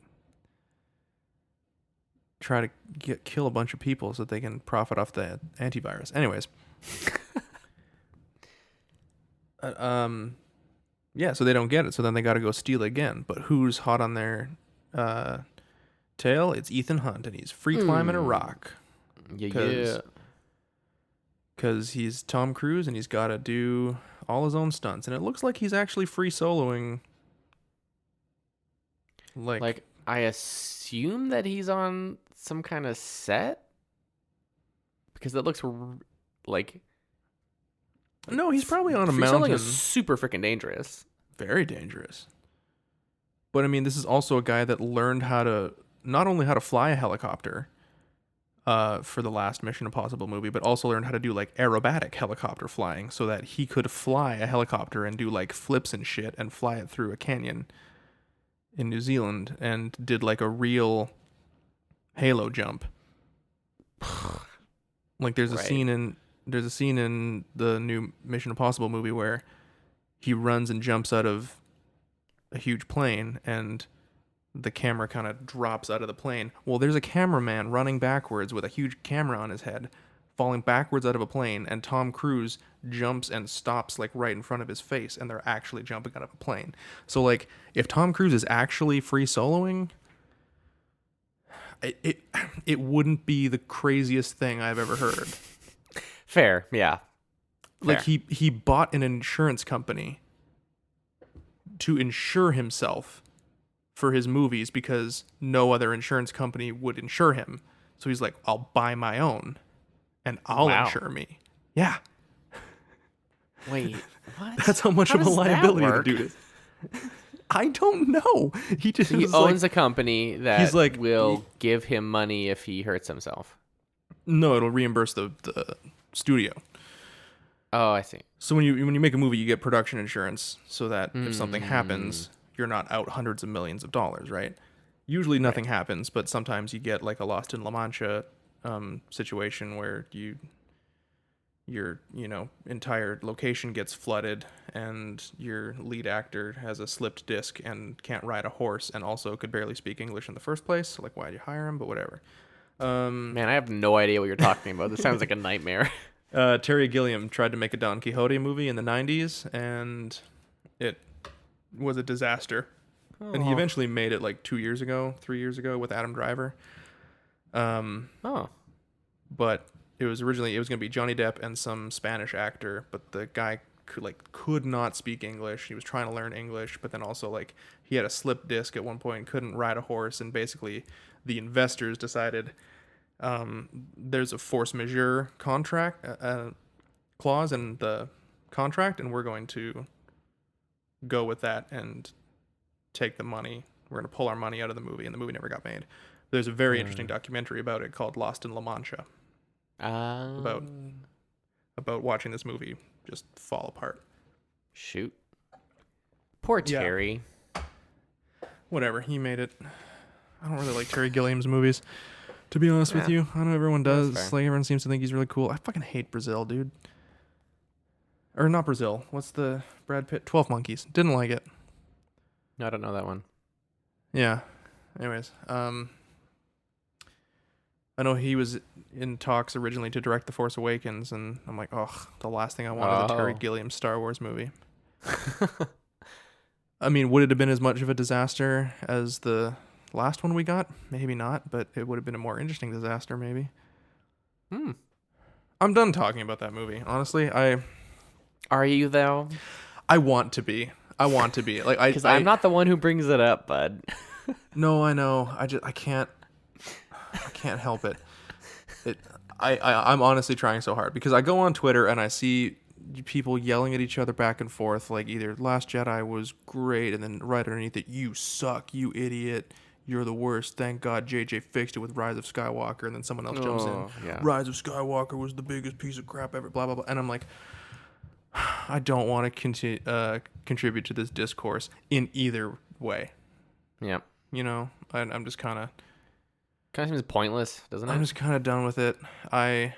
try to kill a bunch of people so that they can profit off the antivirus. Anyways, yeah, so they don't get it, so then they got to go steal it again. But who's hot on their tail? It's Ethan Hunt, and he's free climbing a rock. Yeah. Because he's Tom Cruise and he's got to do all his own stunts. And it looks like he's actually free soloing. Like, I assume that he's on some kind of set? Because that looks like... no, he's probably on a free soloing mountain. is super freaking dangerous. Very dangerous. But I mean, this is also a guy that learned not only how to fly a helicopter for the last Mission Impossible movie, but also learned how to do like aerobatic helicopter flying so that he could fly a helicopter and do like flips and shit and fly it through a canyon in New Zealand, and did like a real halo jump. Like there's a Right. scene in the new Mission Impossible movie where he runs and jumps out of a huge plane and the camera kind of drops out of the plane. Well, there's a cameraman running backwards with a huge camera on his head, falling backwards out of a plane, and Tom Cruise jumps and stops like right in front of his face, and they're actually jumping out of a plane. So like, if Tom Cruise is actually free soloing, it wouldn't be the craziest thing I've ever heard. Fair, yeah. Like Fair. he bought an insurance company to insure himself for his movies because no other insurance company would insure him. So he's like, I'll buy my own and I'll Wow. insure me. Yeah. Wait, what? That's how much How of a does that liability the work? dude is. I don't know. He just He is owns like, a company that he's like- will give him money if he hurts himself. no, it'll reimburse the studio. Oh, I see. So when you make a movie, you get production insurance so that if something Hmm. happens, you're not out hundreds of millions of dollars, right? Usually nothing happens, but sometimes you get like a Lost in La Mancha situation where your entire location gets flooded and your lead actor has a slipped disc and can't ride a horse and also could barely speak English in the first place. So like, why'd you hire him? But whatever. Man, I have no idea what you're talking about. This sounds like a nightmare. Terry Gilliam tried to make a Don Quixote movie in the 90s, and it was a disaster. And he eventually made it like 3 years ago with Adam Driver. Oh. But it was going to be Johnny Depp and some Spanish actor, but the guy could not speak English. He was trying to learn English, but then also like he had a slip disc at one point, couldn't ride a horse, and basically the investors decided there's a force majeure contract clause in the contract, and we're going to go with that and take the money. We're going to pull our money out of the movie, and the movie never got made. There's a very interesting documentary about it called Lost in La Mancha about watching this movie just fall apart. Shoot. Poor Yeah. Terry. Whatever, he made it. I don't really like Terry Gilliam's movies. To be honest with you, I know everyone does. fair. Like everyone seems to think he's really cool. I fucking hate Brazil, dude. Or not Brazil. What's the Brad Pitt? 12 Monkeys. Didn't like it. I don't know that one. Yeah. Anyways, I know he was in talks originally to direct The Force Awakens, and I'm like, oh, the last thing I want is a Terry Oh. Gilliam Star Wars movie. I mean, would it have been as much of a disaster as the last one we got? Maybe not, but it would have been a more interesting disaster, maybe. I'm done talking about that movie. Honestly, Are you though? I want to be. Like Because I'm not the one who brings it up, bud. No, I know. I can't help it. I'm honestly trying so hard because I go on Twitter and I see people yelling at each other back and forth, like either Last Jedi was great, and then right underneath it, you suck, you idiot, you're the worst. Thank God JJ fixed it with Rise of Skywalker, and then someone else jumps in. Yeah. Rise of Skywalker was the biggest piece of crap ever. Blah blah blah. And I'm like, I don't want to contribute to this discourse in either way. Yeah. You know, I'm just kind of. Kind of seems pointless, doesn't it? I'm just kind of done with it. I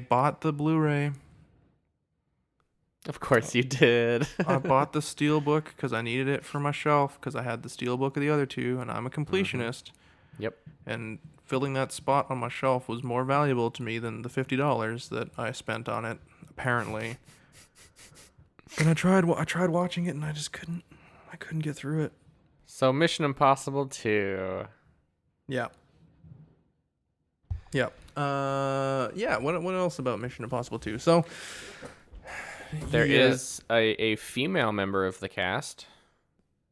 bought the Blu-ray. Of course you did. I bought the Steelbook because I needed it for my shelf because I had the Steelbook of the other two, and I'm a completionist. Yep. And filling that spot on my shelf was more valuable to me than the $50 that I spent on it, apparently. And I tried watching it, and I just couldn't get through it. So Mission Impossible 2. Yeah. Yeah. Yeah. What else about Mission Impossible 2? So There is a female member of the cast.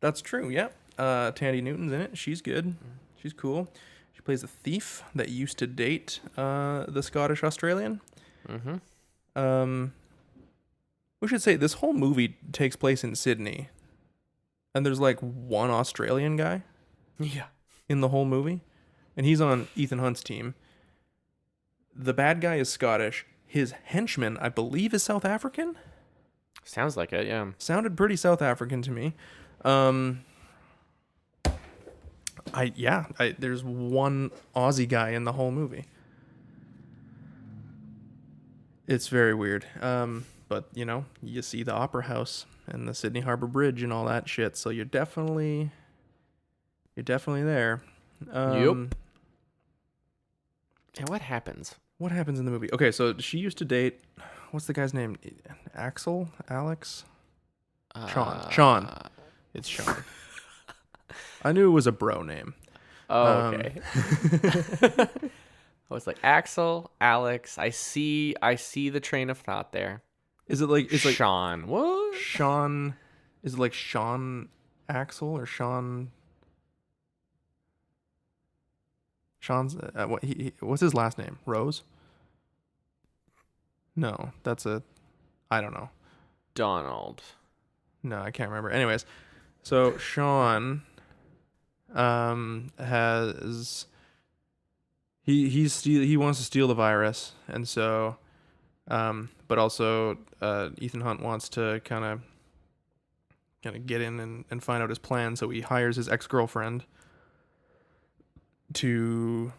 That's true. Yeah. Tandy Newton's in it. She's good. She's cool. She plays a thief that used to date the Scottish Australian. Mm-hmm. We should say this whole movie takes place in Sydney, and there's like one Australian guy. Yeah. In the whole movie, and he's on Ethan Hunt's team. The bad guy is Scottish. His henchman, I believe, is South African. Sounds like it, yeah. Sounded pretty South African to me. There's one Aussie guy in the whole movie. It's very weird. But you know, you see the Opera House and the Sydney Harbour Bridge and all that shit, so you're definitely there. Yep. And what happens? What happens in the movie? Okay, so she used to date, what's the guy's name? Axel? Alex? Sean. It's Sean. I knew it was a bro name. Oh, okay. I was like, Axel, Alex. I see the train of thought there. Is it like it's like Sean? What? Sean? Is it like Sean Axel or Sean? Sean's what's his last name? Rose? No, I don't know. Donald. No, I can't remember. Anyways, so Sean has he wants to steal the virus, and so but also Ethan Hunt wants to kind of get in and find out his plan, so he hires his ex-girlfriend to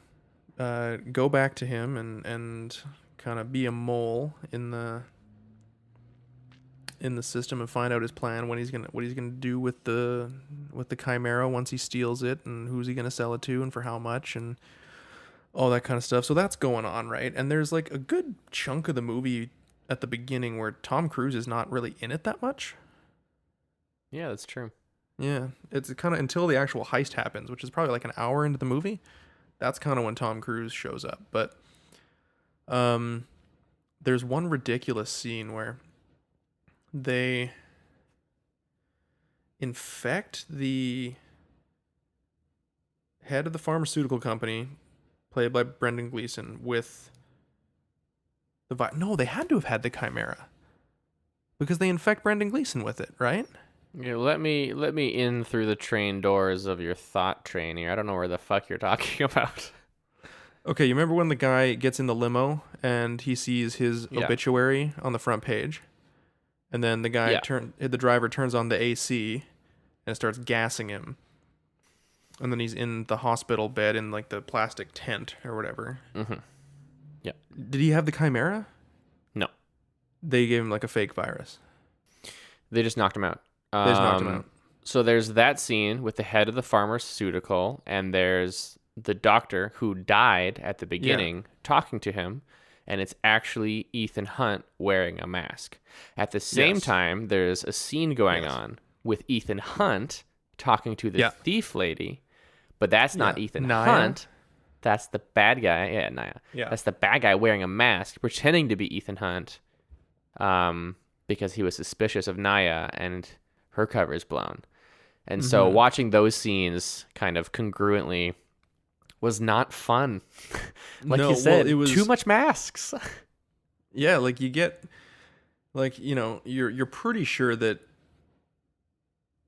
go back to him and kind of be a mole in the system and find out his plan, what he's gonna do with the Chimera once he steals it, and who's he gonna sell it to and for how much and all that kind of stuff. So that's going on, right? And there's like a good chunk of the movie at the beginning where Tom Cruise is not really in it that much. Yeah, that's true. Yeah, it's kind of until the actual heist happens, which is probably like an hour into the movie. That's kind of when Tom Cruise shows up. But there's one ridiculous scene where they infect the head of the pharmaceutical company, played by Brendan Gleeson, with the no, they had to have had the Chimera because they infect Brendan Gleeson with it, right? Yeah, let me in through the train doors of your thought train here. I don't know where the fuck you're talking about. Okay, you remember when the guy gets in the limo and he sees his obituary on the front page, and then the driver turns on the AC and starts gassing him. And then he's in the hospital bed in like the plastic tent or whatever. Mm-hmm. Yeah. Did he have the chimera? No. They gave him like a fake virus. They just knocked him out. They just knocked him out. So there's that scene with the head of the pharmaceutical, and there's the doctor who died at the beginning talking to him, and it's actually Ethan Hunt wearing a mask. At the same time, there's a scene going on with Ethan Hunt talking to the thief lady, but that's not Ethan Hunt. That's the bad guy. Yeah, Naya. Yeah. That's the bad guy wearing a mask, pretending to be Ethan Hunt, because he was suspicious of Naya, and her cover is blown. And so watching those scenes kind of congruently was not fun. Like you said, it was too much masks. Yeah, like you get, like, you know, you're pretty sure that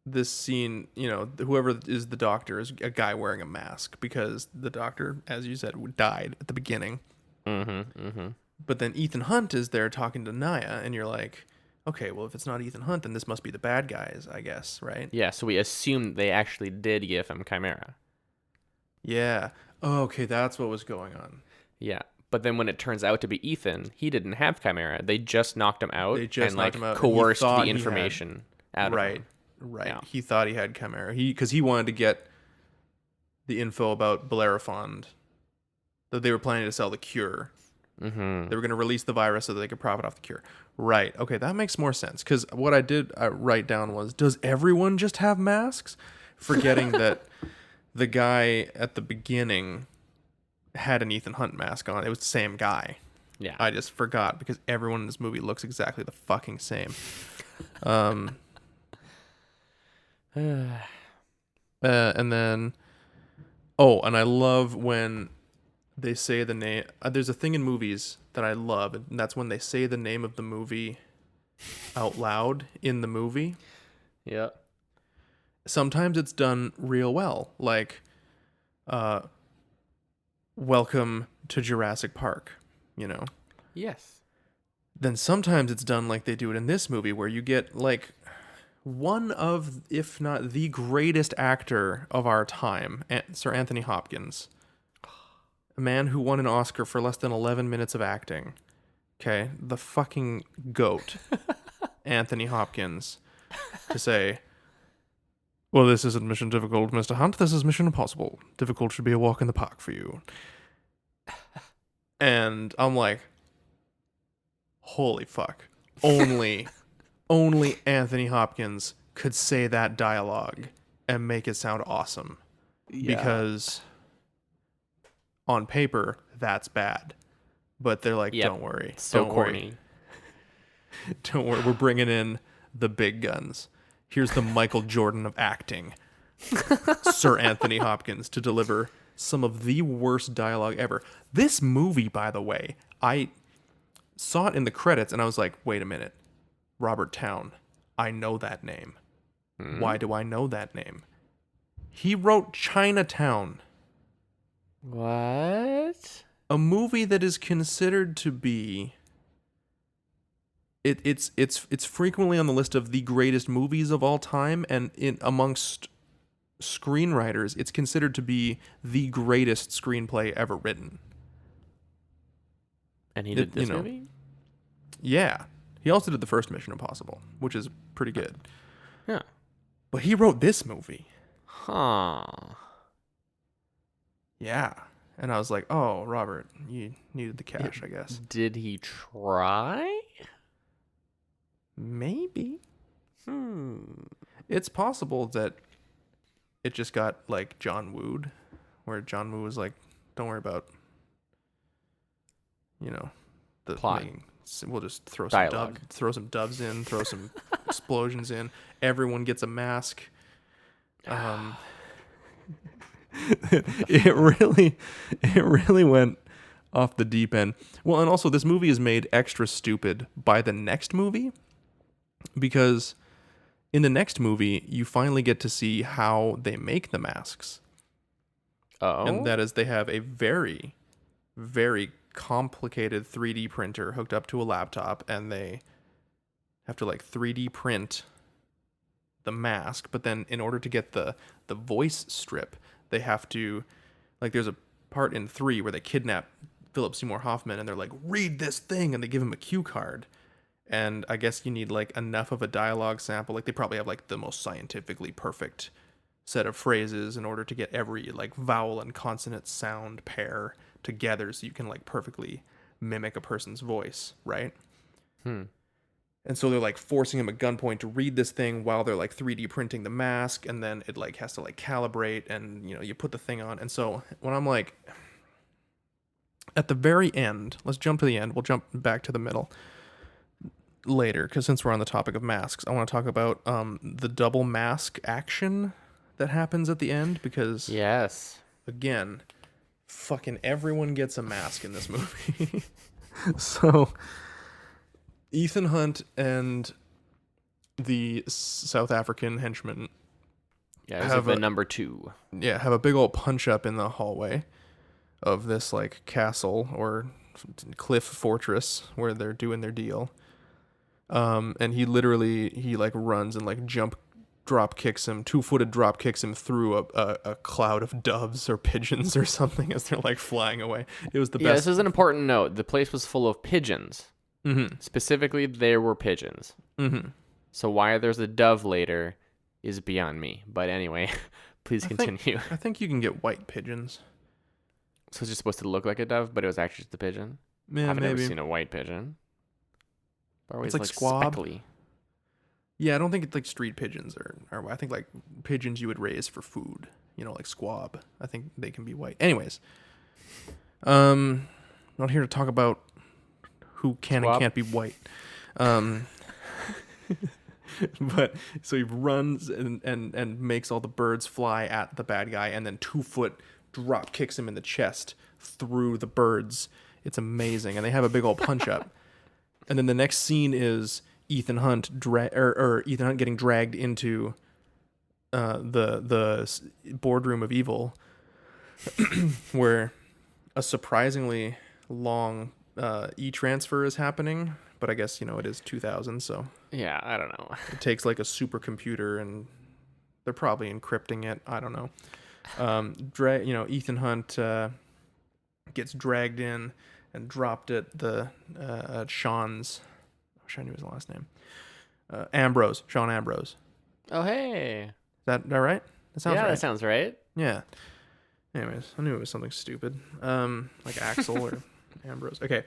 this scene, you know, whoever is the doctor is a guy wearing a mask, because the doctor, as you said, died at the beginning. But then Ethan Hunt is there talking to Naya, and you're like, okay, well, if it's not Ethan Hunt, then this must be the bad guys, I guess, right? Yeah, so we assume they actually did give him Chimera. Yeah. Oh, okay, that's what was going on. Yeah, but then when it turns out to be Ethan, he didn't have Chimera. They just knocked him out and like coerced the information out of him. Right. Yeah. He thought he had Chimera. Because he wanted to get the info about Bellerophon, that they were planning to sell the cure. Mm-hmm. They were going to release the virus so that they could profit off the cure. Right. Okay, that makes more sense. Because what I did write down was, does everyone just have masks? Forgetting that the guy at the beginning had an Ethan Hunt mask on. It was the same guy. Yeah. I just forgot because everyone in this movie looks exactly the fucking same. And then, and I love when they say the name. There's a thing in movies that I love, and that's when they say the name of the movie out loud in the movie. Yeah. Sometimes it's done real well, like, "Welcome to Jurassic Park," you know. Yes. Then sometimes it's done like they do it in this movie, where you get like one of, if not the greatest actor of our time, Sir Anthony Hopkins. A man who won an Oscar for less than 11 minutes of acting. Okay? The fucking GOAT, Anthony Hopkins, to say, well, this isn't mission difficult, Mr. Hunt. This is mission impossible. Difficult should be a walk in the park for you. And I'm like, holy fuck. Only Anthony Hopkins could say that dialogue and make it sound awesome. Yeah. Because on paper, that's bad. But they're like, don't worry. So don't corny. Worry. Don't worry. We're bringing in the big guns. Here's the Michael Jordan of acting. Sir Anthony Hopkins to deliver some of the worst dialogue ever. This movie, by the way, I saw it in the credits and I was like, wait a minute. Robert Towne. I know that name. Why do I know that name? He wrote Chinatown. What? A movie that is considered to be it's frequently on the list of the greatest movies of all time, and amongst screenwriters, it's considered to be the greatest screenplay ever written. And he did this movie? Yeah. He also did the first Mission Impossible, which is pretty good. Yeah. But he wrote this movie. Huh. Yeah. And I was like, oh, Robert, you needed the cash, I guess. Did he try? Maybe. It's possible that it just got, like, John Woo'd, where John Woo was like, don't worry about, you know, the plot. We'll just throw Dialogue. some doves in, throw some explosions in. Everyone gets a mask. It really went off the deep end. Well, and also this movie is made extra stupid by the next movie, because in the next movie you finally get to see how they make the masks. Oh. And that is, they have a very, very complicated 3D printer hooked up to a laptop, and they have to like 3D print the mask, but then in order to get the voice strip, they have to, like, there's a part in 3 where they kidnap Philip Seymour Hoffman and they're like, read this thing, and they give him a cue card. And I guess you need like enough of a dialogue sample. Like they probably have like the most scientifically perfect set of phrases in order to get every like vowel and consonant sound pair together so you can like perfectly mimic a person's voice, right? And so they're like forcing him at gunpoint to read this thing while they're like 3D printing the mask, and then it like has to like calibrate, and you know, you put the thing on. And so when I'm like at the very end, let's jump to the end. We'll jump back to the middle later, because since we're on the topic of masks, I want to talk about the double mask action that happens at the end, because Yes. again, fucking everyone gets a mask in this movie. So Ethan Hunt and the South African henchman Yeah, it was have like a- the number 2. have a big old punch up in the hallway of this like castle or cliff fortress where they're doing their deal. And he like runs and like drop kicks him, 2-footed drop kicks him through a cloud of doves or pigeons or something as they're like flying away. It was the Yeah, best. this is an important note. The place was full of pigeons. Mm-hmm. Specifically, there were pigeons. Mm-hmm. So why there's a dove later is beyond me. But anyway, please continue. I think you can get white pigeons. So it's just supposed to look like a dove, but it was actually just a pigeon. Yeah, I've never maybe. seen a white pigeon. They're always like squab. speckly. Yeah, I don't think it's like street pigeons or I think like pigeons you would raise for food. You know, like squab. I think they can be white. Anyways, not here to talk about who can Squab? and can't be white. But so he runs and makes all the birds fly at the bad guy, and then 2-foot drop kicks him in the chest through the birds. It's amazing, and they have a big old punch up. And then the next scene is Ethan Hunt Ethan Hunt getting dragged into the boardroom of evil, where a surprisingly long e-transfer is happening. But I guess, you know, it is 2000, so Yeah, I don't know. it takes like a supercomputer, and they're probably encrypting it. I don't know. Ethan Hunt gets dragged in and dropped at Sean's. I wish I knew his last name. Sean Ambrose. Oh, hey. Is that right? That sounds right. That sounds right. Yeah. Anyways, I knew it was something stupid. Like Axel or Ambrose. Okay.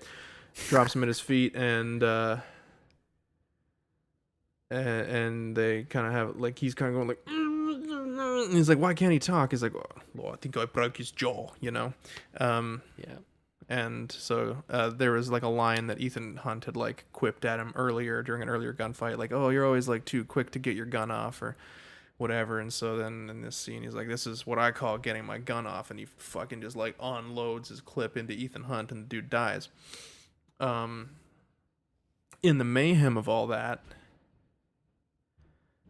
Drops him at his feet, and they kind of have like, he's kind of going like, and he's like, why can't he talk? He's like, well, I think I broke his jaw, you know. Yeah. And so there was like a line that Ethan Hunt had like quipped at him earlier during an earlier gunfight, like, oh, you're always like too quick to get your gun off or whatever. And so then in this scene, he's like, this is what I call getting my gun off, and he fucking just like unloads his clip into Ethan Hunt, and the dude dies. In the mayhem of all that,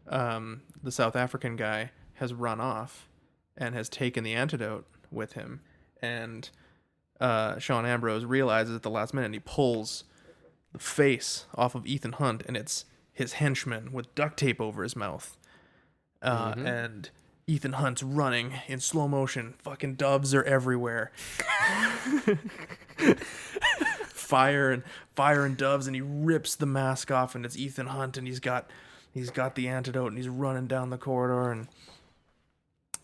the South African guy has run off and has taken the antidote with him, and Sean Ambrose realizes at the last minute, and he pulls the face off of Ethan Hunt, and it's his henchman with duct tape over his mouth. And Ethan Hunt's running in slow motion. Fucking doves are everywhere. Fire and doves, and he rips the mask off, and it's Ethan Hunt, and he's got the antidote, and he's running down the corridor, and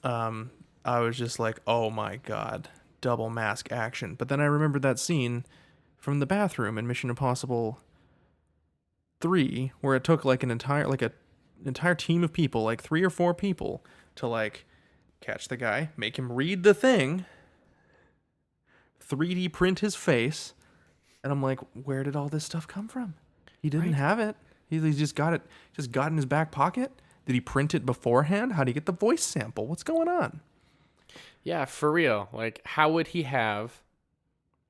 I was just like, oh my god, double mask action. But then I remembered that scene from the bathroom in Mission Impossible 3, where it took like an entire team of people, like 3 or 4 people, to like catch the guy, make him read the thing, 3D print his face. And I'm like, where did all this stuff come from? He didn't have it. He just got it in his back pocket. Did he print it beforehand? How did he get the voice sample? What's going on? Yeah, for real. Like, how would he have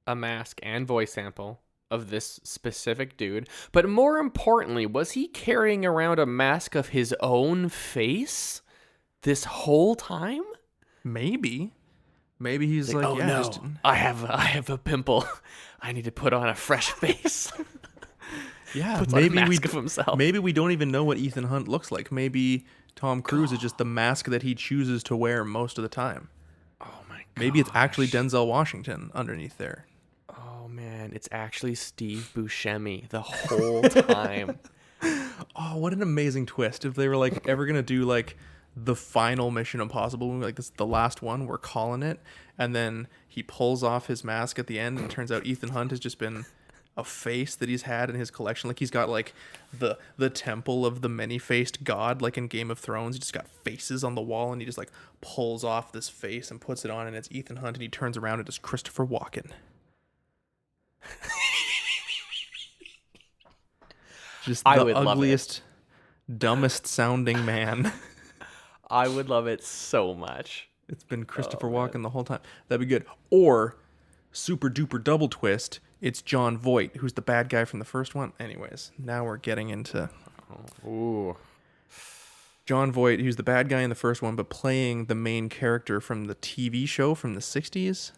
a mask and voice sample of this specific dude? But more importantly, was he carrying around a mask of his own face this whole time? Maybe he's like, oh yeah, no, just I have a pimple. I need to put on a fresh face. yeah. Puts on a mask of himself. Maybe we don't even know what Ethan Hunt looks like. Maybe Tom Cruise is just the mask that he chooses to wear most of the time. Maybe it's actually Denzel Washington underneath there. Oh man, it's actually Steve Buscemi the whole time. Oh, what an amazing twist! If they were like ever gonna do like the final Mission Impossible movie, like this is the last one, we're calling it, and then he pulls off his mask at the end, and it turns out Ethan Hunt has just been a face that he's had in his collection. Like he's got like the temple of the many-faced god, like in Game of Thrones. He just got faces on the wall, and he just like pulls off this face and puts it on, and it's Ethan Hunt, and he turns around and it's Christopher Walken. Just I the would love it. ugliest, dumbest sounding man. I would love it so much. It's been Christopher Walken the whole time. That'd be good. Or super duper double twist. It's John Voight, who's the bad guy from the first one. Anyways, now we're getting into Ooh. John Voight, who's the bad guy in the first one, but playing the main character from the TV show from the 60s.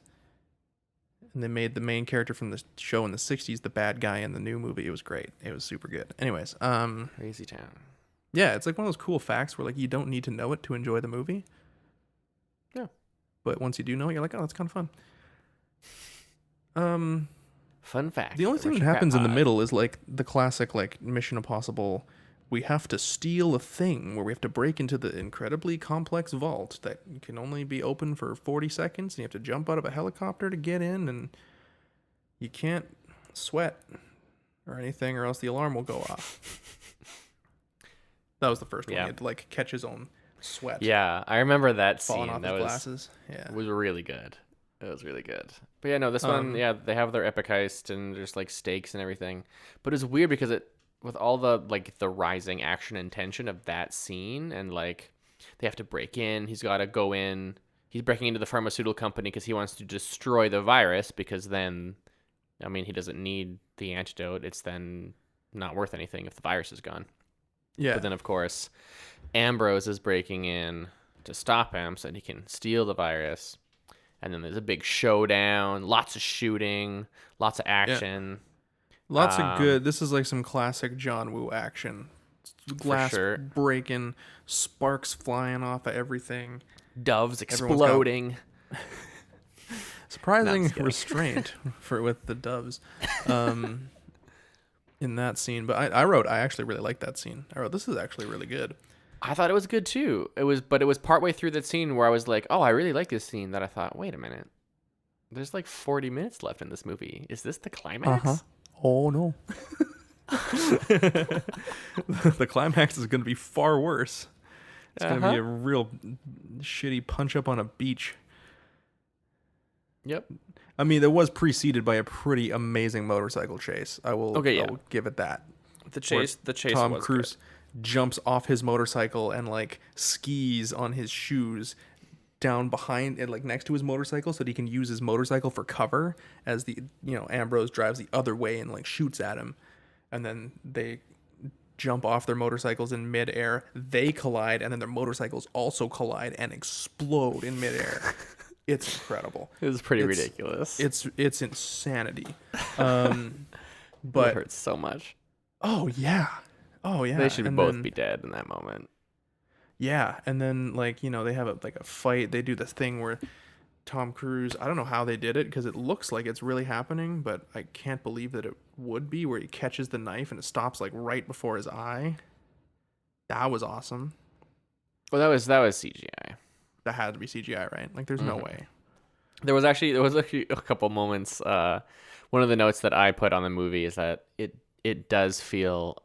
And they made the main character from the show in the 60s the bad guy in the new movie. It was great. It was super good. Anyways, Crazy town. yeah, it's like one of those cool facts where like you don't need to know it to enjoy the movie. Yeah. But once you do know it, you're like, oh, that's kind of fun. Fun fact. The only for thing that Richard happens in the Crackpot. middle is like the classic like Mission Impossible. We have to steal a thing where we have to break into the incredibly complex vault that can only be open for 40 seconds, and you have to jump out of a helicopter to get in, and you can't sweat or anything or else the alarm will go off. That was the first one. Yeah. He had to like catch his own sweat Yeah, I remember that falling scene. off That his was glasses. Yeah. was really good. It was really good. But yeah, no, this one, yeah, they have their epic heist and there's like stakes and everything. But it's weird because it, with all the like the rising action and tension of that scene, and like they have to break in. He's got to go in. He's breaking into the pharmaceutical company because he wants to destroy the virus. Because then, I mean, he doesn't need the antidote. It's then not worth anything if the virus is gone. Yeah. But then, of course, Ambrose is breaking in to stop him so that he can steal the virus. And then there's a big showdown, lots of shooting, lots of action. Lots of good. This is like some classic John Woo action. Glass sure. breaking, sparks flying off of everything. Doves Everyone's got- exploding. Surprising just kidding. restraint with the doves in that scene. But I actually really like that scene. I wrote, this is actually really good. I thought it was good too. It was partway through that scene where I was like, oh, I really like this scene, that I thought, wait a minute. There's like 40 minutes left in this movie. Is this the climax? Oh, no. The climax is going to be far worse. It's going to be a real shitty punch up on a beach. Yep. I mean, it was preceded by a pretty amazing motorcycle chase. I will give it that. The chase Tom was Cruise good. jumps off his motorcycle and like skis on his shoes down behind it, like next to his motorcycle, so that he can use his motorcycle for cover as Ambrose drives the other way and like shoots at him, and then they jump off their motorcycles in midair. They collide, and then their motorcycles also collide and explode in midair. It's incredible. It was pretty ridiculous. It's insanity. But But it hurts so much. oh yeah. They should And both then- be dead in that moment. Yeah, and then like they have a fight. They do this thing where Tom Cruise. I don't know how they did it because it looks like it's really happening, but I can't believe that it would be. Where he catches the knife and it stops like right before his eye. That was awesome. Well, that was CGI. That had to be CGI, right? Like, there's no way. There was actually a couple moments. One of the notes that I put on the movie is that it does feel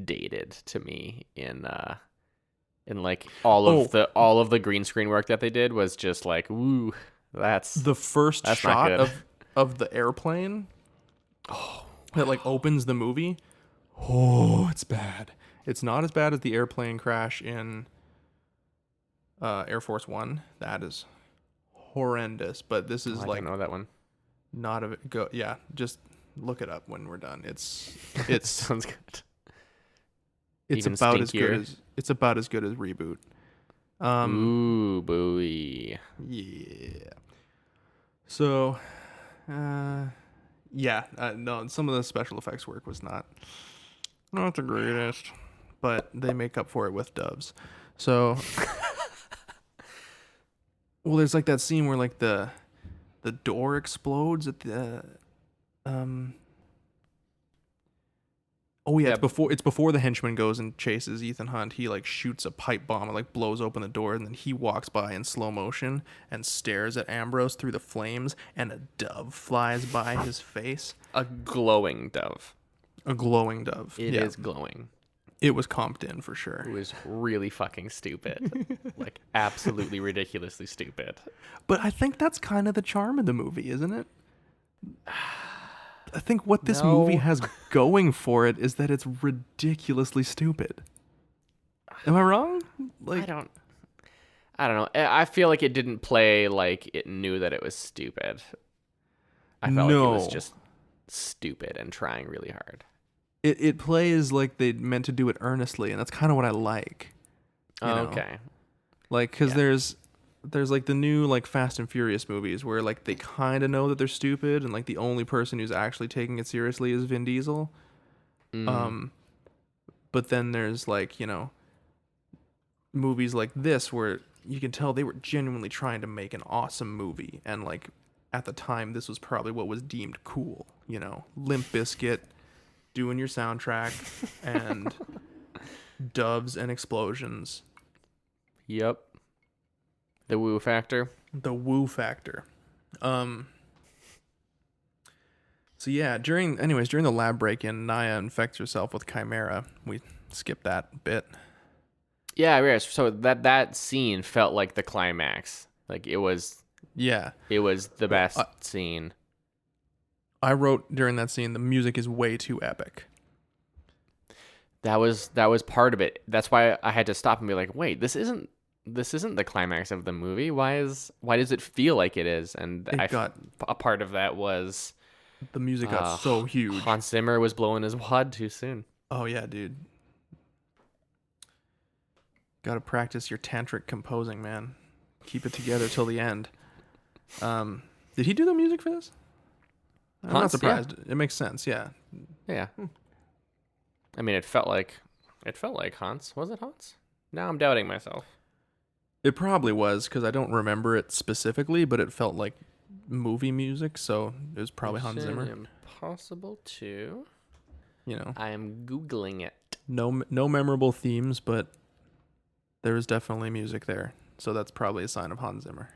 dated to me in like all of the green screen work that they did was just like, ooh, that's The first That's not shot good. of the airplane that like opens the movie. Oh, it's bad. It's not as bad as the airplane crash in Air Force One. That is horrendous. But this is I like don't know that one. not a go. Yeah, just look it up when we're done. It's Sounds good. it's Even about stinkier. as good as Reboot. Ooh, booey. Yeah. So, yeah, no, some of the special effects work was not the greatest, but they make up for it with doves. So, Well, there's like that scene where like the door explodes at the Oh yeah, Yeah. it's before the henchman goes and chases Ethan Hunt. He like shoots a pipe bomb and like blows open the door, and then he walks by in slow motion and stares at Ambrose through the flames, and a dove flies by his face. A glowing dove. A glowing dove. It is glowing. It was comped in for sure. It was really fucking stupid. Like absolutely ridiculously stupid. But I think that's kind of the charm of the movie, isn't it? I think what this movie has going for it is that it's ridiculously stupid. Am I wrong? Like I don't know. I feel like it didn't play like it knew that it was stupid. I felt like it was just stupid and trying really hard. It plays like they meant to do it earnestly, and that's kind of what I like. You know? Okay. Like, because there's like the new like Fast and Furious movies where like they kind of know that they're stupid, and like the only person who's actually taking it seriously is Vin Diesel. But then there's like, you know, movies like this where you can tell they were genuinely trying to make an awesome movie, and like at the time this was probably what was deemed cool, you know. Limp Bizkit doing your soundtrack and doves and explosions. Yep. The woo factor. The woo factor. So yeah, during the lab break-in, Naya infects herself with Chimera. We skipped that bit. Yeah, so that scene felt like the climax. Like it was the best scene. I wrote during that scene, the music is way too epic. That was part of it. That's why I had to stop and be like, wait, this isn't the climax of the movie. Why does it feel like it is? And a part of that was the music got so huge. Hans Zimmer was blowing his wad too soon. Oh yeah, dude. Got to practice your tantric composing, man. Keep it together till the end. Did he do the music for this? I'm not surprised. Yeah. It makes sense. Yeah. Yeah. I mean, it felt like Hans. Was it Hans? Now I'm doubting myself. It probably was, because I don't remember it specifically, but it felt like movie music, so it was probably Hans Zimmer. Impossible to. You know. I am Googling it. No memorable themes, but there is definitely music there, so that's probably a sign of Hans Zimmer.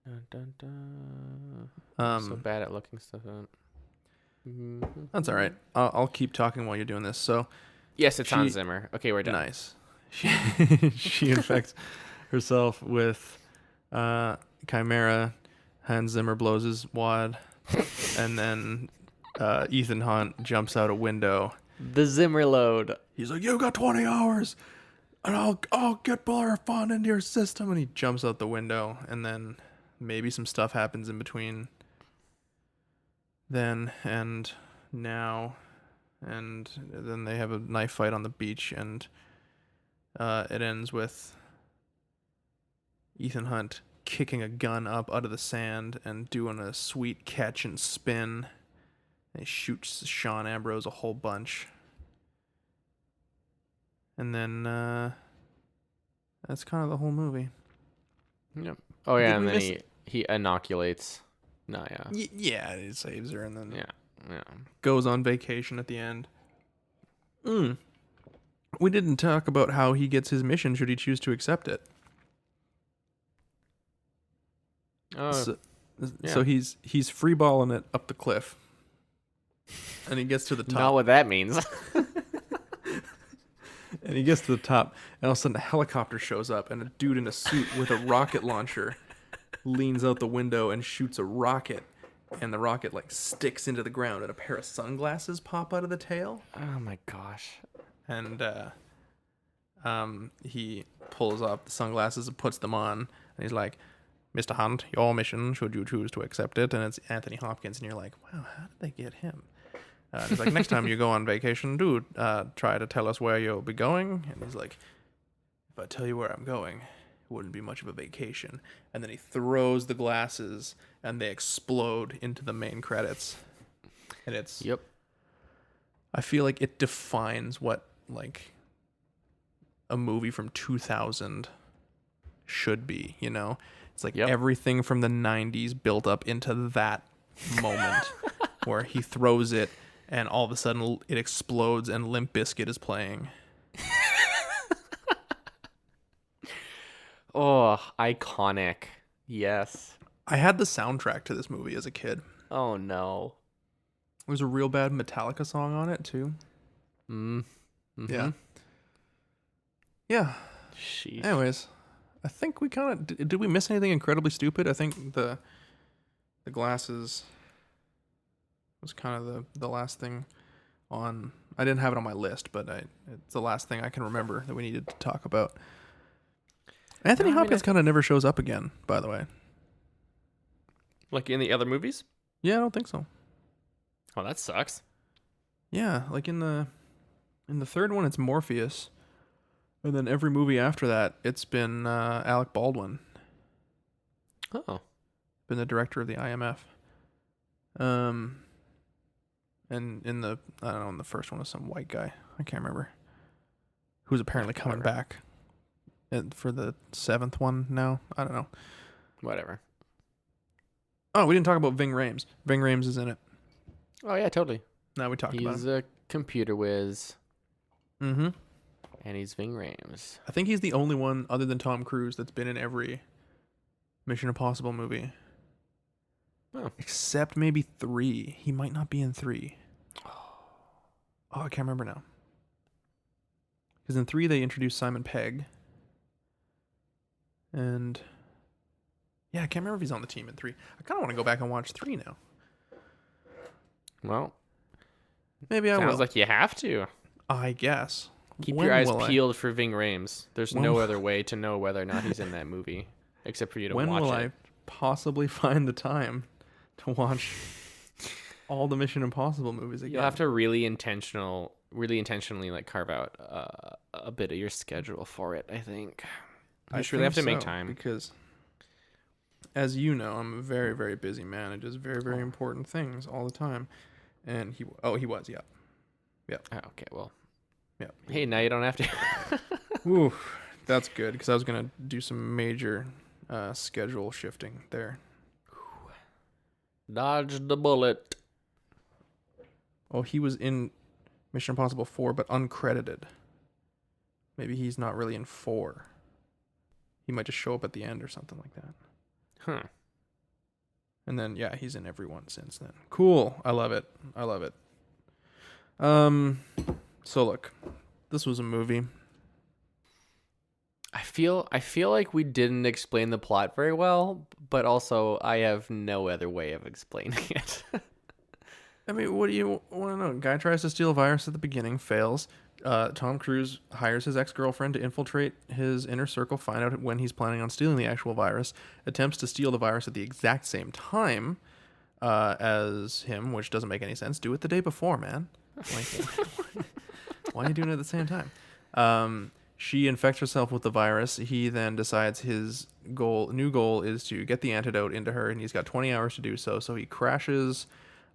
Dun, dun, dun. I'm so bad at looking stuff up. That's all right. I'll keep talking while you're doing this. So, yes, it's Hans Zimmer. Okay, we're done. Nice. She infects herself with Chimera. Hans Zimmer blows his wad, and then Ethan Hunt jumps out a window. The Zimmer load. He's like, "You got 20 hours, and I'll get more fun into your system." And he jumps out the window, and then maybe some stuff happens in between then and now, and then they have a knife fight on the beach, and it ends with Ethan Hunt kicking a gun up out of the sand and doing a sweet catch and spin. And he shoots Sean Ambrose a whole bunch. And then that's kind of the whole movie. Yep. Oh yeah, and then he inoculates Naya. Yeah, he saves her, and then yeah goes on vacation at the end. We didn't talk about how he gets his mission should he choose to accept it. So he's freeballing it up the cliff, and he gets to the top. Not what that means. And he gets to the top, and all of a sudden a helicopter shows up, and a dude in a suit with a rocket launcher leans out the window and shoots a rocket, and the rocket like sticks into the ground, and a pair of sunglasses pop out of the tail. Oh my gosh. And he pulls off the sunglasses and puts them on, and he's like, "Mr. Hunt, your mission, should you choose to accept it." And it's Anthony Hopkins, and you're like, wow, how did they get him? He's like, "Next time you go on vacation, do try to tell us where you'll be going." And he's like, "If I tell you where I'm going, it wouldn't be much of a vacation." And then he throws the glasses, and they explode into the main credits. And it's... Yep. I feel like it defines what, like, a movie from 2000 should be, you know? It's like Yep. everything from the 90s built up into that moment where he throws it and all of a sudden it explodes and Limp Bizkit is playing. Oh, iconic. Yes. I had the soundtrack to this movie as a kid. Oh no. There was a real bad Metallica song on it too. Mm-hmm. Yeah. Yeah. Sheesh. Anyways, I think we kind of did we miss anything incredibly stupid? I think the glasses was kind of the last thing on. I didn't have it on my list, but it's the last thing I can remember that we needed to talk about. Anthony No, I mean, Hopkins kind of never shows up again, by the way. Like in the other movies? Yeah, I don't think so. Oh, that sucks. Yeah, like in the third one, it's Morpheus, and then every movie after that, it's been Alec Baldwin, Oh. been the director of the IMF. And in the I don't know, in the first one was some white guy, I can't remember, who's apparently coming back for the seventh one now. I don't know. Whatever. Oh, we didn't talk about Ving Rhames. Ving Rhames is in it. Oh yeah, totally. No, we talked about He's him. a computer whiz, Mm-hmm. and he's Ving Rhames. I think he's the only one other than Tom Cruise that's been in every Mission Impossible movie. Oh. Except maybe 3. He might not be in 3. Oh, I can't remember now. Because in 3 they introduced Simon Pegg. And yeah, I can't remember if he's on the team in 3. I kind of want to go back and watch 3 now. Well, Maybe I sounds will. like you have to. I guess. Keep When your eyes will I? peeled for Ving Rhames. There's When no will- other way to know whether or not he's in that movie, except for you to When watch will it. I possibly find the time to watch all the Mission Impossible movies again? You'll have to really intentionally like carve out a bit of your schedule for it. I think. You just really have to think make so, time. because, as you know, I'm a very, very busy man. I does very, very important things all the time. And he was, yeah. Oh, okay, well. Yeah. Hey, now you don't have to. Ooh, that's good, because I was going to do some major schedule shifting there. Dodge the bullet. Oh, he was in Mission Impossible 4, but uncredited. Maybe he's not really in 4. He might just show up at the end or something like that. Huh. And then, yeah, he's in every one since then. Cool. I love it. I love it. So look, this was a movie. I feel like we didn't explain the plot very well, but also I have no other way of explaining it. I mean, what do you want to know? Guy tries to steal a virus at the beginning, fails. Tom Cruise hires his ex-girlfriend to infiltrate his inner circle, find out when he's planning on stealing the actual virus, attempts to steal the virus at the exact same time as him, which doesn't make any sense. Do it the day before, man. Like, why are you doing it at the same time? She infects herself with the virus. He then decides his new goal is to get the antidote into her, and he's got 20 hours to do so. So he crashes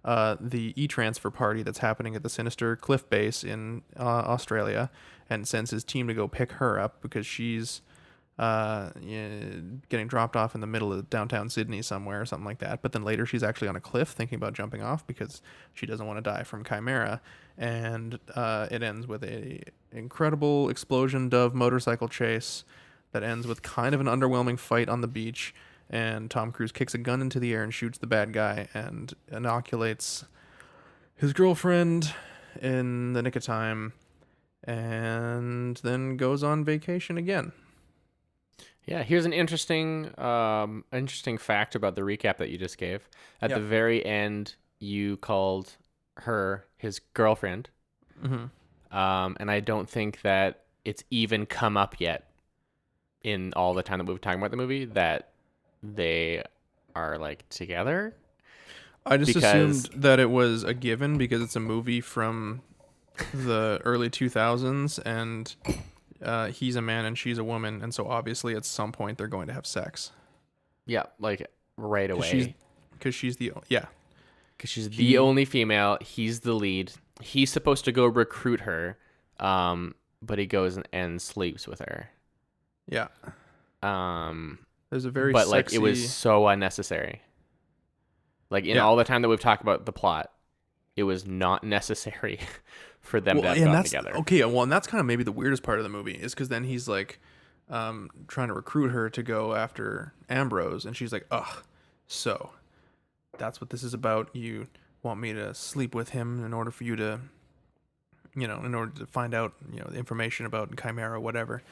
the e-transfer party that's happening at the Sinister Cliff Base in Australia, and sends his team to go pick her up because she's getting dropped off in the middle of downtown Sydney somewhere or something like that. But then later she's actually on a cliff thinking about jumping off because she doesn't want to die from Chimera. And it ends with a incredible explosion dove motorcycle chase that ends with kind of an underwhelming fight on the beach. And Tom Cruise kicks a gun into the air and shoots the bad guy and inoculates his girlfriend in the nick of time, and then goes on vacation again. Yeah, here's an interesting fact about the recap that you just gave. At the very end, you called her his girlfriend. Mm-hmm. And I don't think that it's even come up yet in all the time that we've been talking about the movie that they are like together. I just Because- assumed that it was a given because it's a movie from the early 2000s, and he's a man and she's a woman, and so obviously at some point they're going to have sex. Yeah, like right away. Because she's the Because she's the only female. He's the lead. He's supposed to go recruit her, but he goes and sleeps with her. yeah. There's a very but sexy... like it was so unnecessary. Like in Yeah. all the time that we've talked about the plot, it was not necessary for them to have gotten together. Okay, well, and that's kind of maybe the weirdest part of the movie is because then he's like trying to recruit her to go after Ambrose, and she's like, ugh, so that's what this is about. You want me to sleep with him in order for you to, in order to find out, the information about Chimera, whatever.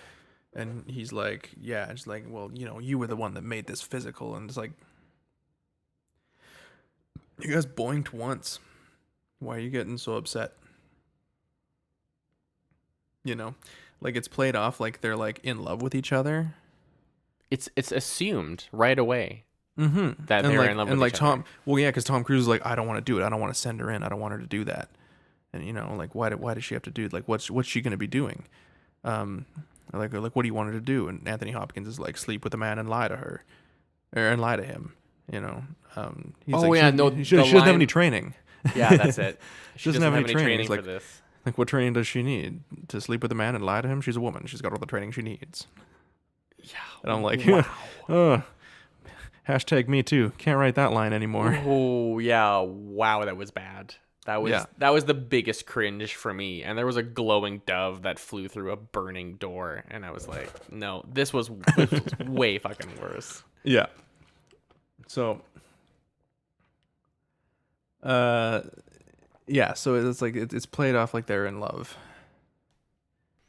And he's like, yeah, it's like, well, you were the one that made this physical, and it's like, you guys boinked once. Why are you getting so upset? Like it's played off like they're like in love with each other. It's assumed right away that and they're like, in love and with like each Tom, other. well, yeah, because Tom Cruise is like, I don't want to do it. I don't want to send her in. I don't want her to do that. And like, why does she have to do it? Like, what's she gonna be doing? Like what do you want her to do? And Anthony Hopkins is like, sleep with a man and lie to her, and lie to him. He's Oh, like, yeah, she doesn't have any training. Yeah, that's it. She doesn't have any training. It's for like, this. Like, what training does she need to sleep with a man and lie to him? She's a woman. She's got all the training she needs. Yeah. And I'm like, wow. Hashtag me too. Can't write that line anymore. Oh yeah, wow, that was bad. That was the biggest cringe for me. And there was a glowing dove that flew through a burning door, and I was like, no, this was way fucking worse. Yeah. So, yeah. So it's like it's played off like they're in love.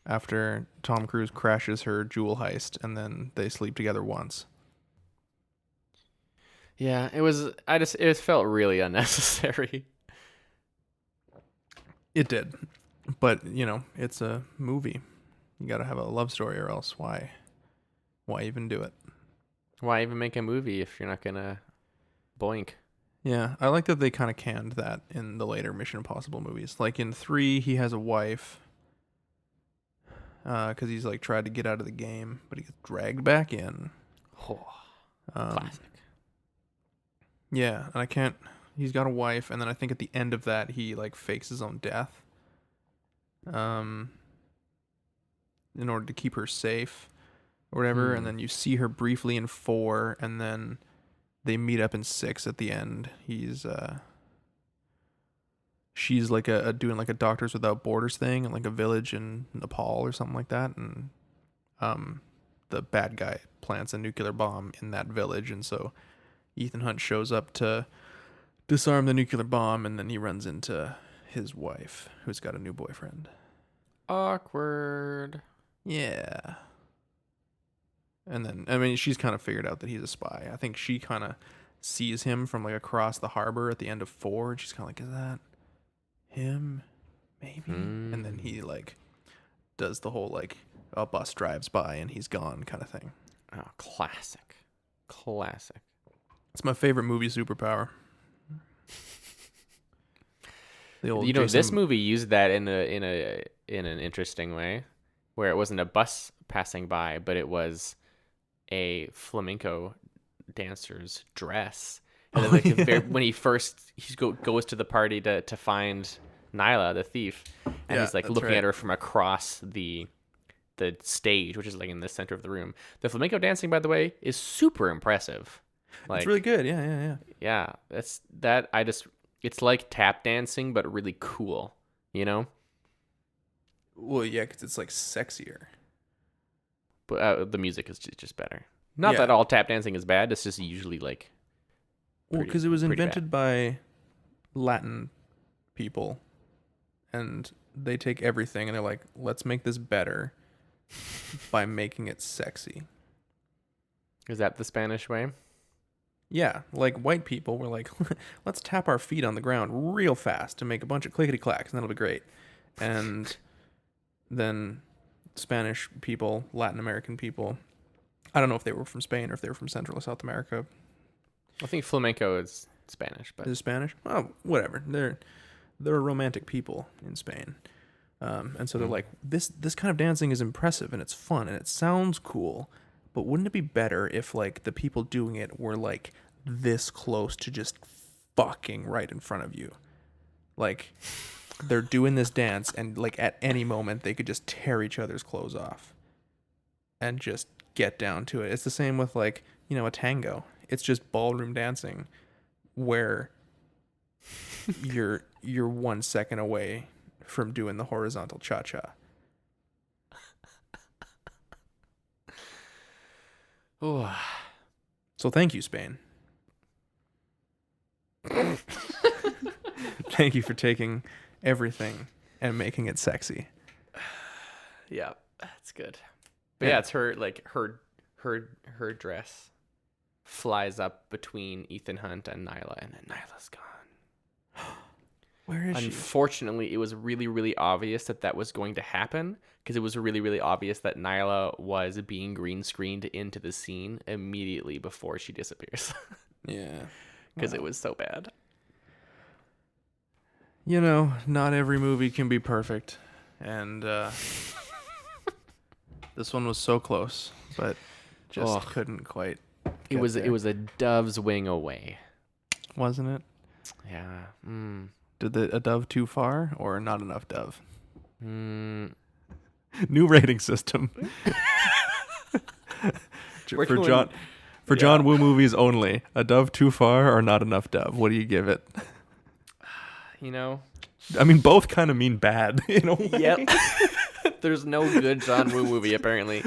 After Tom Cruise crashes her jewel heist, and then they sleep together once. Yeah, it felt really unnecessary. It did. But, it's a movie. You got to have a love story, or else why even do it? Why even make a movie if you're not going to boink? Yeah, I like that they kind of canned that in the later Mission Impossible movies. Like in 3, he has a wife because he's like tried to get out of the game, but he gets dragged back in. Oh, classic. Yeah, and he's got a wife, and then I think at the end of that, he like fakes his own death in order to keep her safe or whatever. And then you see her briefly in 4, and then they meet up in 6 at the end. She's like doing like a Doctors Without Borders thing in like a village in Nepal or something like that, and the bad guy plants a nuclear bomb in that village, and so Ethan Hunt shows up to disarm the nuclear bomb, and then he runs into his wife, who's got a new boyfriend. Awkward. Yeah. And then, I mean, she's kind of figured out that he's a spy. I think she kind of sees him from like across the harbor at the end of 4, and she's kind of like, is that him? Maybe. And then he like does the whole like, a bus drives by and he's gone kind of thing. Oh, classic. It's my favorite movie superpower. The old This movie used that in an interesting way, where it wasn't a bus passing by, but it was a flamenco dancer's dress. And then when he goes to the party to find Nyla, the thief, and he's like looking at her from across the stage, which is like in the center of the room. The flamenco dancing, by the way, is super impressive. Like, it's really good. Yeah. Yeah, it's like tap dancing, but really cool, Well, yeah, because it's like sexier. But the music is just better. Not that all tap dancing is bad. It's just usually like. Well, because it was invented by Latin people, and they take everything and they're like, let's make this better by making it sexy. Is that the Spanish way? Yeah, like white people were like, let's tap our feet on the ground real fast to make a bunch of clickety clacks, and that'll be great. And then Spanish people, Latin American people, I don't know if they were from Spain or if they were from Central or South America. I think flamenco is Spanish, but Is it Spanish? Oh, whatever. They're romantic people in Spain, and so they're like, this kind of dancing is impressive and it's fun and it sounds cool. But wouldn't it be better if, like, the people doing it were, like, this close to just fucking right in front of you? Like, they're doing this dance, and, like, at any moment, they could just tear each other's clothes off. And just get down to it. It's the same with like, a tango. It's just ballroom dancing where you're 1 second away from doing the horizontal cha-cha. Ooh. So thank you, Spain. Thank you for taking everything and making it sexy. Yeah, that's good. But yeah, it's her like her dress flies up between Ethan Hunt and Nyla, and then Nyla's gone. Where is she? Unfortunately, it was really, really obvious that was going to happen because it was really, really obvious that Nyla was being green screened into the scene immediately before she disappears. Yeah. Because it was so bad. Not every movie can be perfect. And this one was so close, but just couldn't quite It was there. a dove's wing away. Wasn't it? Yeah. Did a dove too far or not enough dove? Mm. New rating system. For John Woo movies only. A dove too far or not enough dove? What do you give it? I mean, both kind of mean bad in a way. Yep. There's no good John Woo movie apparently.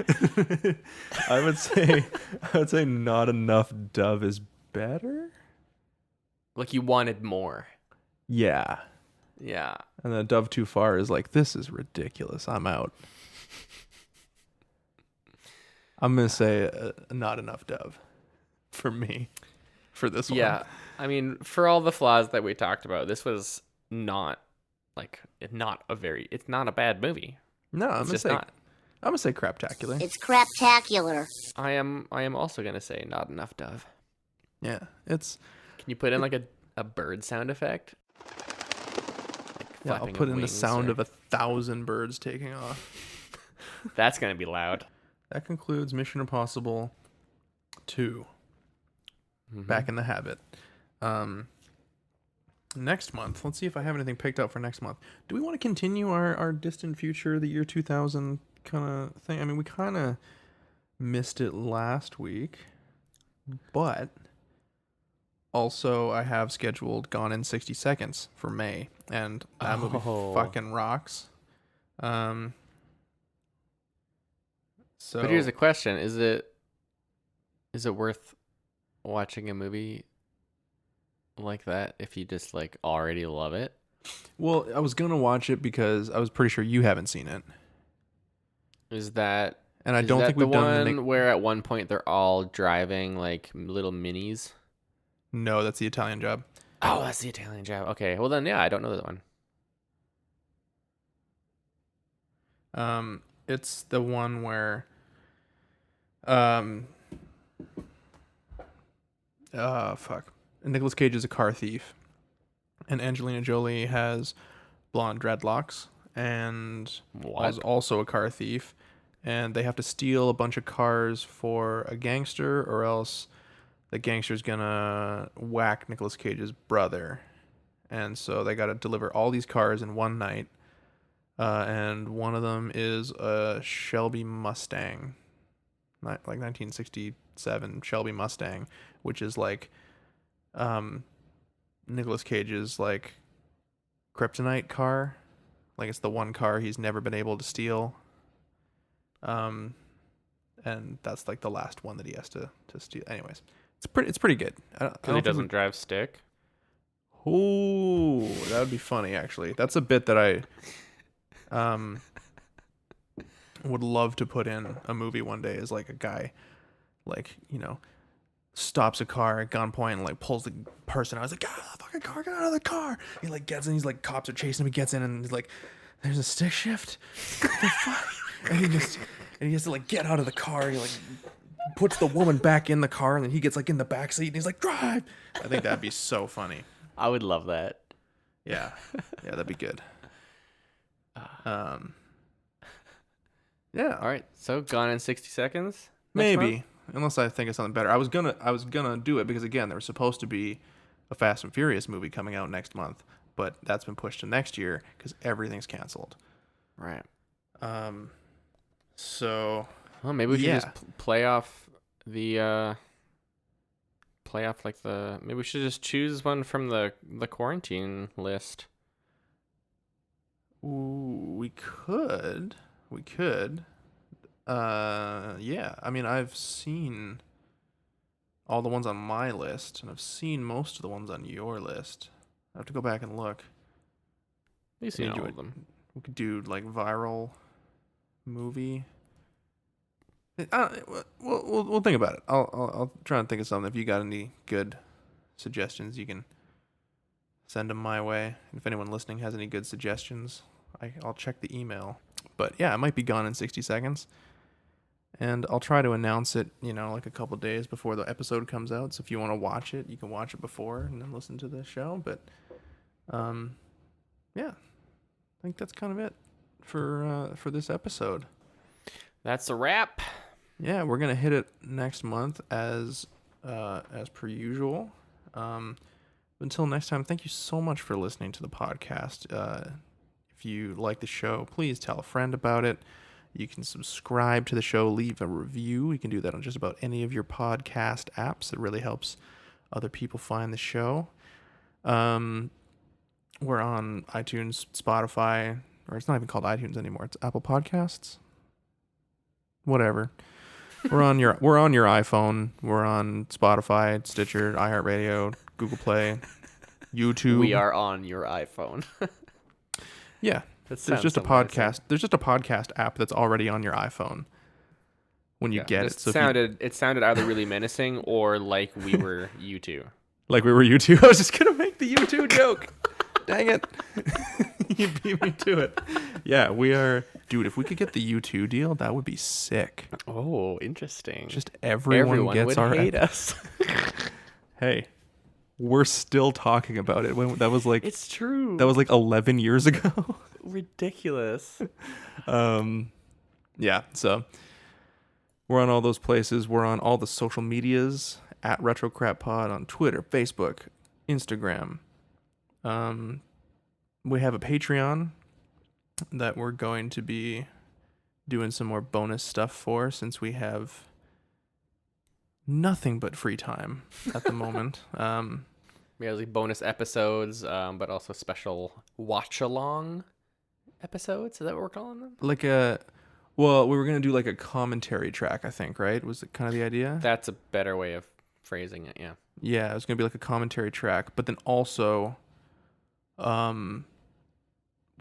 I would say not enough dove is better. Like you wanted more. Yeah. Yeah. And the dove too far is like, this is ridiculous. I'm out. I'm going to say not enough dove for me for this one. Yeah. I mean, for all the flaws that we talked about, this was not it's not a bad movie. No, I'm It's just going not. to say craptacular. It's craptacular. I am also going to say not enough dove. Yeah. It's Can you put in like a bird sound effect? Yeah, I'll put in the sound of 1,000 birds taking off. That's going to be loud. That concludes Mission Impossible 2. Back in the Habit. Next month, let's see if I have anything picked up for next month. Do we want to continue our distant future, the year 2000 kind of thing? I mean, we kind of missed it last week, but also I have scheduled Gone in 60 Seconds for May, and that movie fucking rocks. So, But here's a question: Is it worth watching a movie like that if you just like already love it? well, I was gonna watch it because I was pretty sure you haven't seen it, Is that and I don't think we've the done one where at one point they're all driving like little minis? No, that's The Italian Job. Oh, that's The Italian Job. Okay, well then, yeah, I don't know that one. It's the one where, fuck. Nicolas Cage is a car thief, and Angelina Jolie has blonde dreadlocks, and is also a car thief, and they have to steal a bunch of cars for a gangster, or else the gangster's gonna whack Nicolas Cage's brother, and so they gotta deliver all these cars in one night. And one of them is a Shelby Mustang, like 1967 Shelby Mustang, which is like Nicolas Cage's like kryptonite car. Like it's the one car he's never been able to steal. And that's like the last one that he has to steal. Anyways, it's pretty good. Because he doesn't drive stick. Oh, that would be funny actually. That's a bit that I would love to put in a movie one day, is like a guy like, stops a car at gunpoint and like pulls the person out. He's like, get out of the fucking car, get out of the car. He like gets in, he's like, cops are chasing him, he gets in and he's like, there's a stick shift. What the fuck? And he has to like get out of the car. He like puts the woman back in the car and then he gets like in the back seat and he's like, drive. I think that'd be so funny. I would love that. Yeah, that'd be good. Yeah. All right, so Gone in 60 Seconds. Maybe, unless I think of something better. I was gonna do it because again, there was supposed to be a Fast and Furious movie coming out next month, but that's been pushed to next year because everything's canceled. Right. So Well, maybe we should Yeah. just play off the maybe we should just choose one from the quarantine list. Ooh, we could. Yeah. I mean, I've seen all the ones on my list, and I've seen most of the ones on your list. I have to go back and look. You've seen all of them. We could do like viral movie. We'll think about it. I'll try and think of something. If you got any good suggestions, you can send them my way. If anyone listening has any good suggestions, I'll check the email. But yeah, it might be gone in 60 seconds. And I'll try to announce it, like a couple days before the episode comes out. So if you want to watch it, you can watch it before and then listen to the show. But yeah, I think that's kind of it for this episode. That's a wrap. Yeah, we're gonna hit it next month as per usual. Until next time, thank you so much for listening to the podcast. If you like the show, please tell a friend about it. You can subscribe to the show, leave a review. You can do that on just about any of your podcast apps. It really helps other people find the show. We're on iTunes, Spotify, or it's not even called iTunes anymore. It's Apple Podcasts. Whatever. We're on your iPhone. We're on Spotify, Stitcher, iHeartRadio, Google Play, YouTube. We are on your iPhone. Yeah. That There's just a podcast. There's just a podcast app that's already on your iPhone when you get it. So it sounded either really menacing or like we were U2. Like we were U2. I was just gonna make the U2 joke. Dang it. You beat me to it. Yeah, we are. Dude, if we could get the U2 deal, that would be sick. Oh, interesting. Just everyone gets would our hate us. Hey, we're still talking about it. That was like It's true. That was like 11 years ago. Ridiculous. Yeah, so we're on all those places. We're on all the social medias at RetroCrapPod on Twitter, Facebook, Instagram. We have a Patreon that we're going to be doing some more bonus stuff for, since we have nothing but free time at the moment. We have like bonus episodes, but also special watch-along episodes. Is that what we're calling them? Well, we were going to do like a commentary track, I think, right? Was it kind of the idea? That's a better way of phrasing it, yeah. Yeah, it was going to be like a commentary track, but then also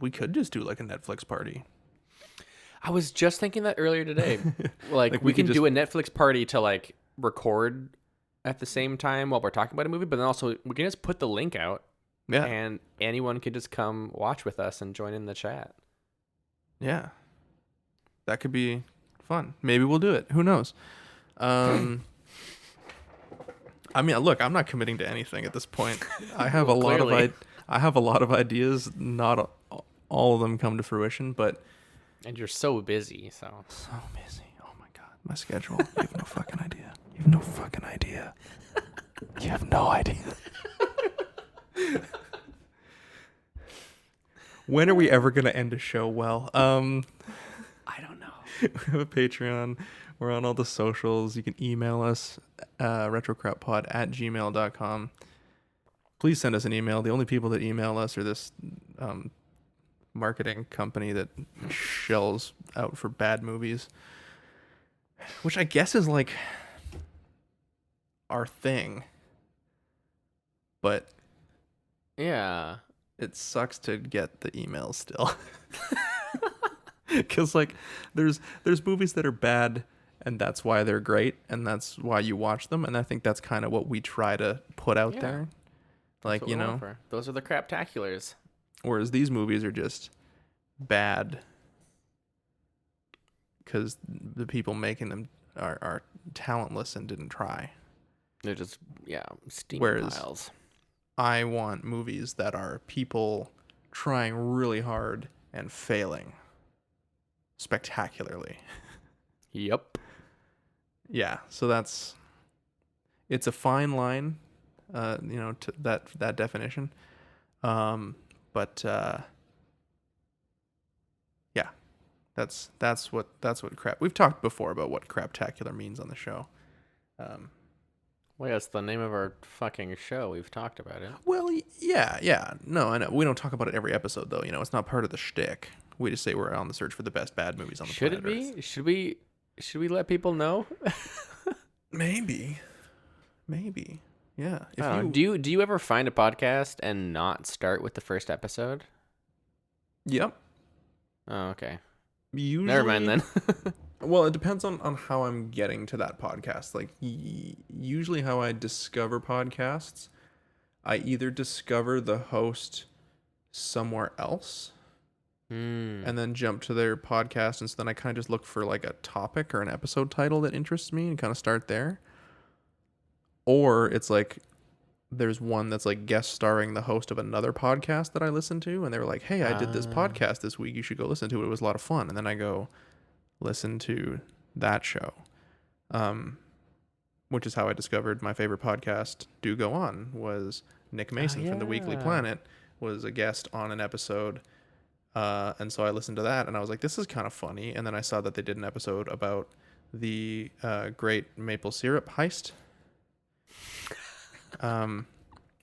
we could just do like a Netflix party. I was just thinking that earlier today. Like we can do a Netflix party to like record at the same time while we're talking about a movie, but then also we can just put the link out. Yeah. And anyone could just come watch with us and join in the chat. Yeah. That could be fun. Maybe we'll do it. Who knows? I mean, look, I'm not committing to anything at this point. I have a lot of ideas. Not all of them come to fruition, but and you're so busy, so busy. Oh my god, my schedule. You have no fucking idea. You have no fucking idea. You have no idea. When are we ever gonna end a show well? I don't know. We have a Patreon. We're on all the socials. You can email us, retrocrappod@gmail.com. Please send us an email. The only people that email us are this marketing company that shells out for bad movies, which I guess is like our thing. But yeah, it sucks to get the emails still. Because like there's movies that are bad, and that's why they're great, and that's why you watch them, and I think that's kind of what we try to put out there. Like, you know, those are the craptaculars. Whereas these movies are just bad because the people making them are talentless and didn't try. They're just steam piles. I want movies that are people trying really hard and failing spectacularly. Yep. Yeah, so it's a fine line, to that definition. But yeah, That's what crap. We've talked before about what craptacular means on the show. Well, yeah, it's the name of our fucking show. We've talked about it. Well, yeah. No, I know. We don't talk about it every episode, though. It's not part of the shtick. We just say we're on the search for the best bad movies on the Should planet it be? Should we let people know? Maybe. Yeah. Do you ever find a podcast and not start with the first episode? Yep. Oh, okay. Usually, Never mind then. Well, it depends on how I'm getting to that podcast. Like, usually how I discover podcasts, I either discover the host somewhere else and then jump to their podcast. And so then I kind of just look for like a topic or an episode title that interests me and kind of start there. Or it's like there's one that's like guest starring the host of another podcast that I listen to. And they were like, hey, I did this podcast this week. You should go listen to it. It was a lot of fun. And then I go listen to that show, which is how I discovered my favorite podcast, Do Go On, was Nick Mason from the Weekly Planet was a guest on an episode. And so I listened to that and I was like, this is kind of funny. And then I saw that they did an episode about the great maple syrup heist. And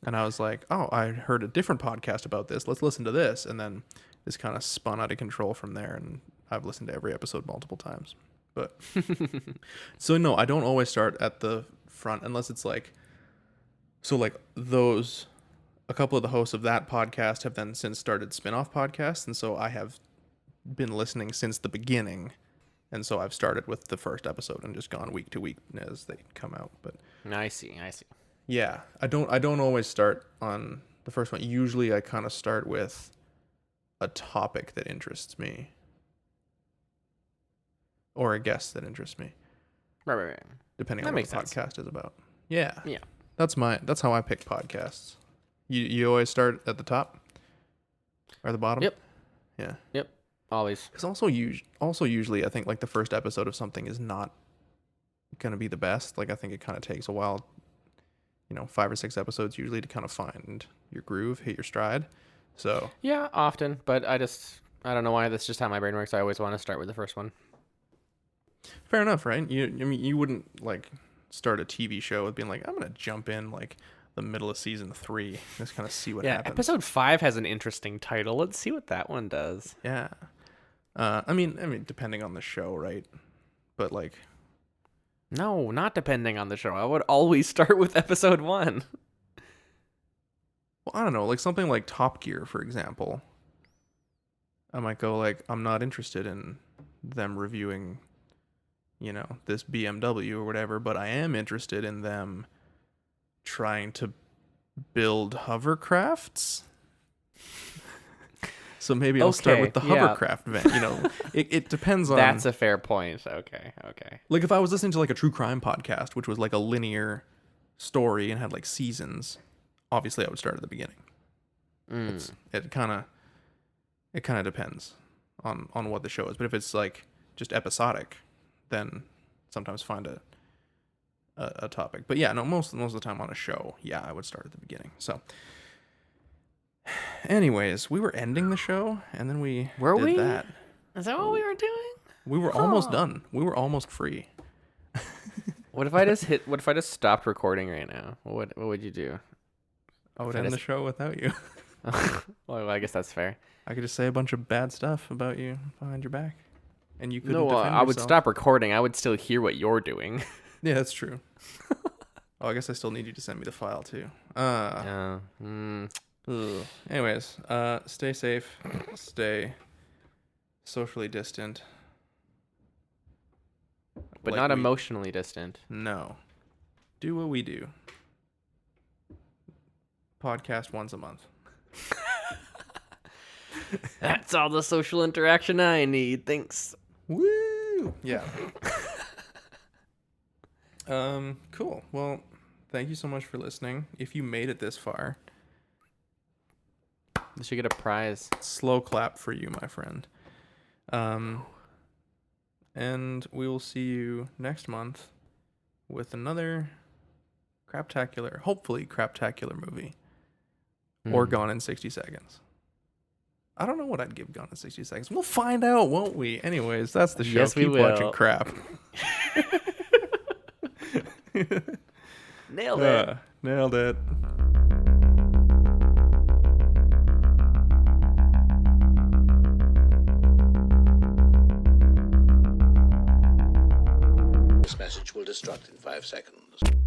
I was like, oh, I heard a different podcast about this. Let's listen to this. And then this kind of spun out of control from there. And I've listened to every episode multiple times. But so no, I don't always start at the front unless it's like, so like those, a couple of the hosts of that podcast have then since started spin-off podcasts. And so I have been listening since the beginning. And so I've started with the first episode and just gone week to week as they come out. But I see. yeah, I don't always start on the first one. Usually I kind of start with a topic that interests me or a guest that interests me. Right. Depending That on what makes the sense. podcast is about. Yeah. Yeah. That's how I pick podcasts. You always start at the top or the bottom? Yep. Yeah. Yep. Always. Because also usually I think like the first episode of something is not going to be the best. Like I think it kind of takes a while, 5 or 6 episodes usually to kind of find your groove, hit your stride. So Yeah, often, but I don't know why. That's just how my brain works. I always want to start with the first one. fair enough, right? You wouldn't like start a TV show with being like, I'm going to jump in like the middle of season 3, just kind of see what happens. Episode 5 has an interesting title. Let's see what that one does. Yeah. I mean, depending on the show, right? But like, No, not depending on the show. I would always start with episode 1. well, I don't know, like something like Top Gear, for example. I might go like, I'm not interested in them reviewing, this BMW or whatever, but I am interested in them trying to build hovercrafts. So maybe I'll start with the hovercraft van. It depends on. That's a fair point. Okay. Like if I was listening to like a true crime podcast, which was like a linear story and had like seasons, obviously I would start at the beginning. It kind of depends on what the show is. But if it's like just episodic, then sometimes find a topic. But yeah, no, most of the time on a show, yeah, I would start at the beginning. So anyways, we were ending the show and then we did that. Is that what we were doing? We were almost done. We were almost free. What if I just stopped recording right now? What would you do? I would end the show without you. Well, I guess that's fair. I could just say a bunch of bad stuff about you behind your back, and you couldn't No, defend I would yourself. stop recording. I would still hear what you're doing. Yeah, that's true. Oh, I guess I still need you to send me the file too. Anyways, stay safe, stay socially distant, But Like not we- emotionally distant. No, do what we do. Podcast once a month. That's all the social interaction I need. Thanks. Woo! Yeah. Cool. Well, thank you so much for listening. If you made it this far, You should get a prize. slow clap for you, my friend. And we will see you next month with another hopefully craptacular movie. Or Gone in 60 Seconds. I don't know what I'd give Gone in 60 Seconds. We'll find out, won't we? Anyways, that's the show. Yes, we Keep watching will. crap. Nailed it. Nailed it. This message will destruct in 5 seconds.